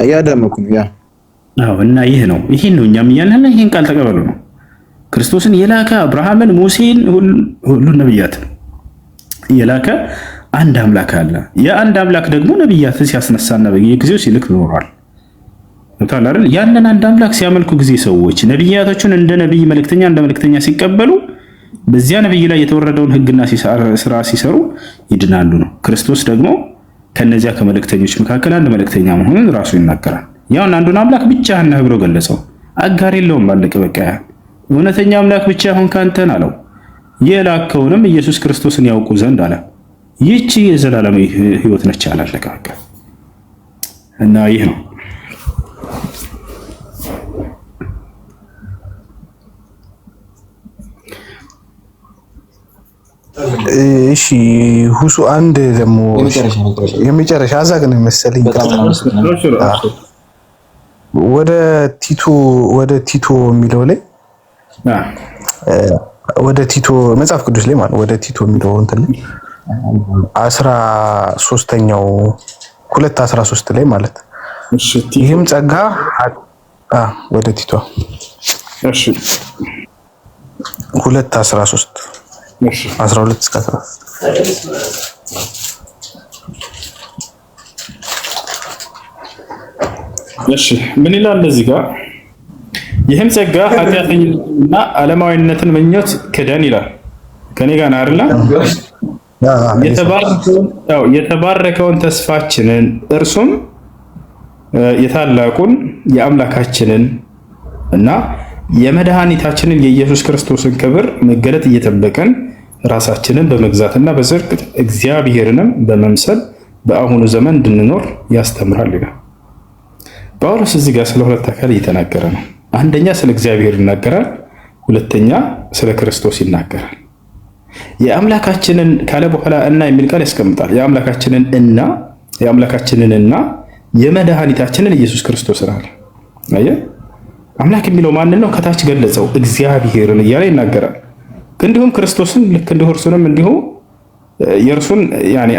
ያደመኩኝ ያ አዎ። እና ይሄ ነው እኛም እያልን ይሄን ቃል ተቀበሉ ነው። ክርስቶስን የላከ አብርሃምን፣ ሙሴን፣ ሁሉ ነብያት የላከ አንድ አምላክ አለ። የአንድ አምላክ ደግሞ ነብያትን ሲያስነሳና በየጊዜው ሲልክ ኖሯል። ታላላል ያንን አንድ አምላክ ሲያመልኩ ጊዜ ሰዎች ነብያቶቹን እንደ ነብይ መልእክተኛ እንደ መልእክተኛ ሲቀበሉ በዚያ ነብይ ላይ የተወረደውን ሕግና ስራ ሲሰሩ ይድናሉ ነው። ክርስቶስ ደግሞ ከነዚያ ከመልእክተኞች መካከል አንድ መልእክተኛ መሆኑን ራሱ ይናገራል። ያውን አንዱን አምላክ ብቻህን ነህ ብሎ ገለጸው። አጋር የለውም። ባለቀ በቃ እውነተኛ አምላክ ብቻ ሆንክ አንተን አለው። የላከውንም ኢየሱስ ክርስቶስን ያውቁ ዘንድ አለ። ይህች የዘላለማዊ ሕይወት ነች አለ። አለቀ በቃ። እና ይህ ነው እሺ። ሁሱ አንድ ደግሞ የመጨረሻ አዛግ ነው መሰለኝ ወደ ቲቶ የሚለው ላይ ወደ ቲቶ መጽሐፍ ቅዱስ ላይ ማለት ወደ ቲቶ የሚለው እንትን ላይ 13ኛው 2:13 ላይ ማለት ይህም ጸጋ ወደ ቲቶ 2:13 12 እስከ 13 እሺ ምን ይላል እዚህ ጋር? ይህም ጸጋ ኃጢአተኝነትና ዓለማዊነትን ምኞት ክደን ይላል። ከኔ ጋር አይደለ? የተባረከውን ተስፋችንን እርሱም የታላቁን የአምላካችንን እና የመድኃኒታችንን የኢየሱስ ክርስቶስን ክብር መገለጥ እየጠበቀን ራሳችንን በመግዛትና በጽድቅ እግዚአብሔርንም በመምሰል በአሁኑ ዘመን እንድንኖር ያስተምራል ይላል። ጳውሎስ እዚህ ጋር ስለ ሁለት አካል እየተናገረ ነው። አንደኛ ስለ እግዚአብሔር ይናገራል፣ ሁለተኛ ስለ ክርስቶስ ይናገራል። የአምላካችንን ካለ በኋላ እና የሚል ቃል ያስቀምጣል። የአምላካችንንና የመድኃኒታችንን ኢየሱስ ክርስቶስን አለ። አየህ፣ አምላክ የሚለው ማንን ነው? ከታች ገለጸው፣ እግዚአብሔርን እያለ ይናገራል። እንዲሁም ክርስቶስን ልክ እንዲሁ እርሱንም እንዲሁ የእርሱን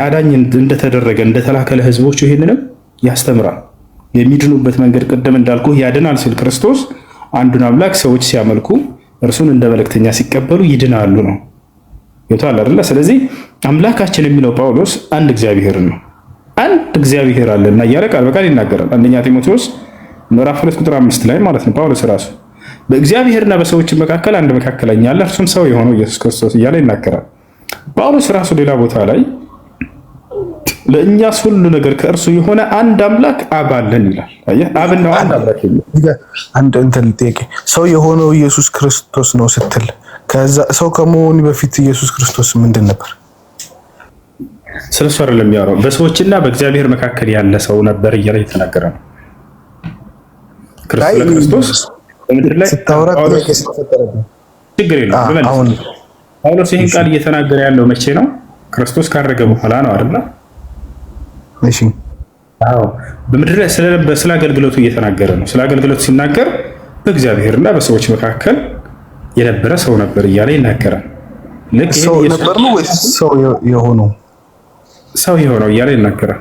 አዳኝ እንደተደረገ እንደተላከ ለሕዝቦቹ ይህንንም ያስተምራል። የሚድኑበት መንገድ ቅድም እንዳልኩ ያድናል ሲል ክርስቶስ አንዱን አምላክ ሰዎች ሲያመልኩ እርሱን እንደ መልእክተኛ ሲቀበሉ ይድናሉ ነው። ይቷል አይደለ? ስለዚህ አምላካችን የሚለው ጳውሎስ አንድ እግዚአብሔርን ነው። አንድ እግዚአብሔር አለና እያለ ቃል በቃል ይናገራል። አንደኛ ጢሞቴዎስ ምዕራፍ 2 ቁጥር 5 ላይ ማለት ነው። ጳውሎስ ራሱ በእግዚአብሔርና በሰዎች መካከል አንድ መካከለኛ አለ፣ እርሱም ሰው የሆነው ኢየሱስ ክርስቶስ እያለ ይናገራል። ጳውሎስ ራሱ ሌላ ቦታ ላይ ለእኛስ ሁሉ ነገር ከእርሱ የሆነ አንድ አምላክ አብ አለን ይላል። አየህ፣ አብና አንድ አምላክ ይላል። አንድ እንትን ጥያቄ፣ ሰው የሆነው ኢየሱስ ክርስቶስ ነው ስትል ከዛ ሰው ከመሆኑ በፊት ኢየሱስ ክርስቶስ ምንድን ነበር? ስለሱ አይደለም የሚያወራው፣ በሰዎችና በእግዚአብሔር መካከል ያለ ሰው ነበር እያለ የተናገረ ነው። ክርስቶስ በምድር ላይ ስታወራ ችግር የለም። ጳውሎስ ይህን ቃል እየተናገረ ያለው መቼ ነው? ክርስቶስ ካረገ በኋላ ነው አይደል? እሺ፣ አዎ፣ በምድር ላይ ስለ አገልግሎቱ እየተናገረ ነው። ስለ አገልግሎቱ ሲናገር በእግዚአብሔርና በሰዎች መካከል የነበረ ሰው ነበር እያለ ይናገራል። ልክ ሰው ነበር ነው ወይስ ሰው የሆነው? ሰው የሆነው እያለ ይናገራል።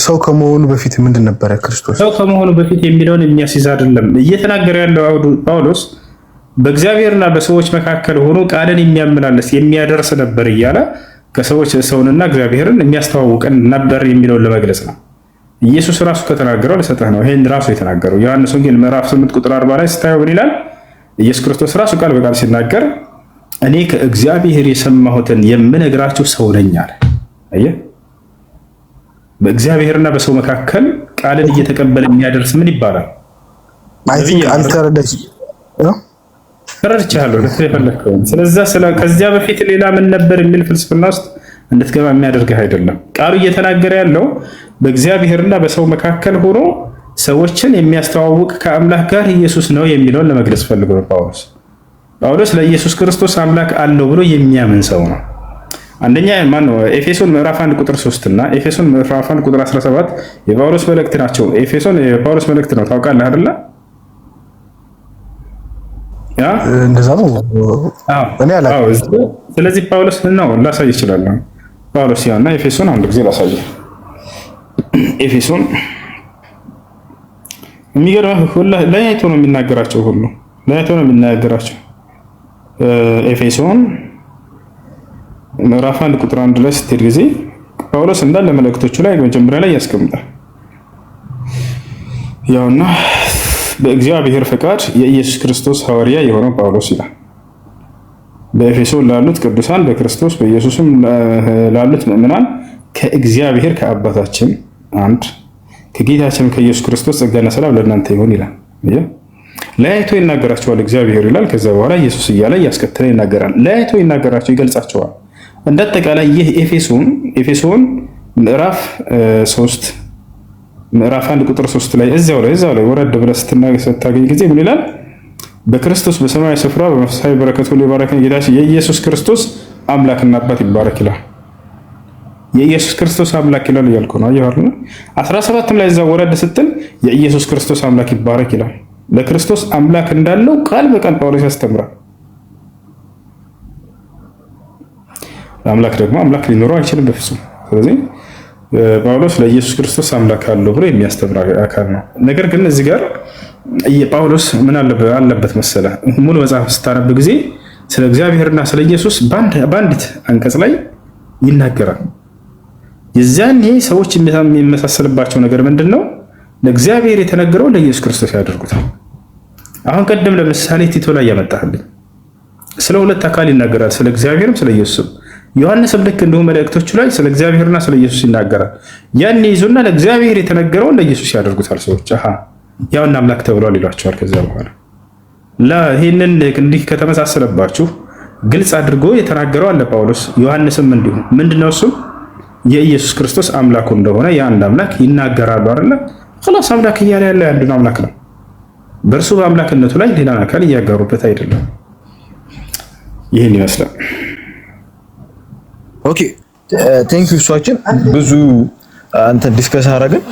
ሰው ከመሆኑ በፊት ምንድን ነበረ ክርስቶስ? ሰው ከመሆኑ በፊት የሚለውን የሚያስይዝ አይደለም እየተናገረ ያለው ጳውሎስ። በእግዚአብሔርና በሰዎች መካከል ሆኖ ቃልን የሚያመላልስ የሚያደርስ ነበር እያለ ከሰዎች ሰውንና እግዚአብሔርን የሚያስተዋውቀን ነበር የሚለውን ለመግለጽ ነው። ኢየሱስ ራሱ ከተናገረው ልሰጥህ ነው። ይሄን ራሱ የተናገረው ዮሐንስ ወንጌል ምዕራፍ 8 ቁጥር 40 ላይ ስታየው ምን ይላል? ኢየሱስ ክርስቶስ ራሱ ቃል በቃል ሲናገር እኔ ከእግዚአብሔር የሰማሁትን የምነግራችሁ ሰው ነኝ አለ። አየህ፣ በእግዚአብሔርና በሰው መካከል ቃልን እየተቀበለ የሚያደርስ ምን ይባላል? ተረድቻለሁ ለተፈለከው። ስለዚህ ከዚያ በፊት ሌላ ምን ነበር የሚል ፍልስፍና ውስጥ እንድትገባ የሚያደርግህ አይደለም። ቃሉ እየተናገረ ያለው በእግዚአብሔርና በሰው መካከል ሆኖ ሰዎችን የሚያስተዋውቅ ከአምላክ ጋር ኢየሱስ ነው የሚለውን ለመግለጽ ፈልጎ ነው ጳውሎስ ለኢየሱስ ክርስቶስ አምላክ አለው ብሎ የሚያምን ሰው ነው። አንደኛ ማነው? ኤፌሶን ምዕራፍ 1 ቁጥር 3 እና ኤፌሶን ምዕራፍ 1 ቁጥር 17 የጳውሎስ መልእክት ናቸው። ኤፌሶን የጳውሎስ መልእክት ነው፣ ታውቃለህ አይደለ? ያ እንደዛ ነው። እኔ አላውቅም። ስለዚህ ጳውሎስ ነው ላሳይ ይችላል። ጳውሎስ ያና ኤፌሶን አንድ ጊዜ ላሳይ። ኤፌሶን የሚገርምህ ሁሉ ለያይቶ ነው የሚናገራቸው፣ ሁሉ ለያይቶ ነው የሚናገራቸው። ኤፌሶን ምዕራፍ 1 ቁጥር 1 ላይ ስትሄድ ጊዜ ጳውሎስ እንዳለ መልእክቶቹ ላይ መጀመሪያ ላይ ያስቀምጣል። ያውና በእግዚአብሔር ፈቃድ የኢየሱስ ክርስቶስ ሐዋርያ የሆነው ጳውሎስ ይላል። በኤፌሶን ላሉት ቅዱሳን በክርስቶስ በኢየሱስም ላሉት ምእመናን ከእግዚአብሔር ከአባታችን አንድ ከጌታችን ከኢየሱስ ክርስቶስ ጸጋና ሰላም ለእናንተ ይሁን ይላል። ለያይቶ ይናገራቸዋል እግዚአብሔር ይላል። ከዛ በኋላ ኢየሱስ እያለ እያስከተለ ይናገራል። ለያይቶ ይናገራቸው ይገልጻቸዋል። እንዳጠቃላይ ይህ ኤፌሶን ምዕራፍ 3 ምዕራፍ 1 ቁጥር 3 ላይ እዛው ላይ ወረድ ብለህ ስታገኝ ጊዜ ምን ይላል? በክርስቶስ በሰማያዊ ስፍራ በመንፈሳዊ በረከት ሁሉ የባረከን ጌታችን የኢየሱስ ክርስቶስ አምላክና አባት ይባረክ ይላል። የኢየሱስ ክርስቶስ አምላክ ይላል እያልኩ ነው። አየህ አይደል? 17ም ላይ እዛው ወረድ ስትል የኢየሱስ ክርስቶስ አምላክ ይባረክ ይላል። ለክርስቶስ አምላክ እንዳለው ቃል በቃል ጳውሎስ ያስተምራል። አምላክ ደግሞ አምላክ ሊኖረው አይችልም በፍጹም። ስለዚህ ጳውሎስ ለኢየሱስ ክርስቶስ አምላክ አለው ብሎ የሚያስተምር አካል ነው። ነገር ግን እዚህ ጋር ጳውሎስ ምን አለበት መሰለ፣ ሙሉ መጽሐፍ ስታነብ ጊዜ ስለ እግዚአብሔርና ስለ ኢየሱስ በአንዲት አንቀጽ ላይ ይናገራል። የዚያን ይሄ ሰዎች የሚመሳሰልባቸው ነገር ምንድን ነው? ለእግዚአብሔር የተነገረው ለኢየሱስ ክርስቶስ ያደርጉታል። አሁን ቀደም ለምሳሌ ቲቶ ላይ ያመጣህልኝ ስለ ሁለት አካል ይናገራል፣ ስለ እግዚአብሔርም ስለ ኢየሱስም። ዮሐንስም ልክ እንዲሁ መልእክቶቹ ላይ ስለ እግዚአብሔርና ስለ ኢየሱስ ይናገራል። ያን ይዙና ለእግዚአብሔር የተነገረውን ለኢየሱስ ያደርጉታል ሰዎች። ያውና አምላክ ተብሏል ይሏቸዋል። ከዚያ በኋላ ይህንን እንዲህ ከተመሳሰለባችሁ ግልጽ አድርጎ የተናገረው አለ ጳውሎስ። ዮሐንስም እንዲሁ ምንድነው እሱ የኢየሱስ ክርስቶስ አምላኩ እንደሆነ የአንድ አምላክ ይናገራሉ አይደለ? خلاص አምላክ እያለ ያለ አንዱን አምላክ ነው። በእርሱ በአምላክነቱ ላይ ሌላ አካል እያጋሩበት አይደለም። ይህን ይመስላል። ኦኬ ቴንክ ዩ እሷችን ብዙ አንተ ዲስከስ አደረግን።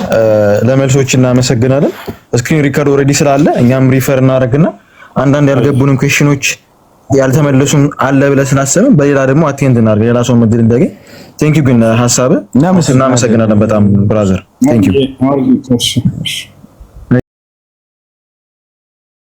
ለመልሶች እናመሰግናለን። ስክሪን ሪከርድ ኦልሬዲ ስላለ እኛም ሪፈር እናደርግና አንዳንድ ያልገቡንም ኩዌሽኖች ያልተመለሱም አለ ብለህ ስላሰብን በሌላ ደግሞ አቴንድ እናድርግ፣ ሌላ ሰው መድል እንደገኝ። ቴንክ ዩ ግን ሐሳብህ እናመሰግናለን በጣም ብራዘር። ቴንክ ዩ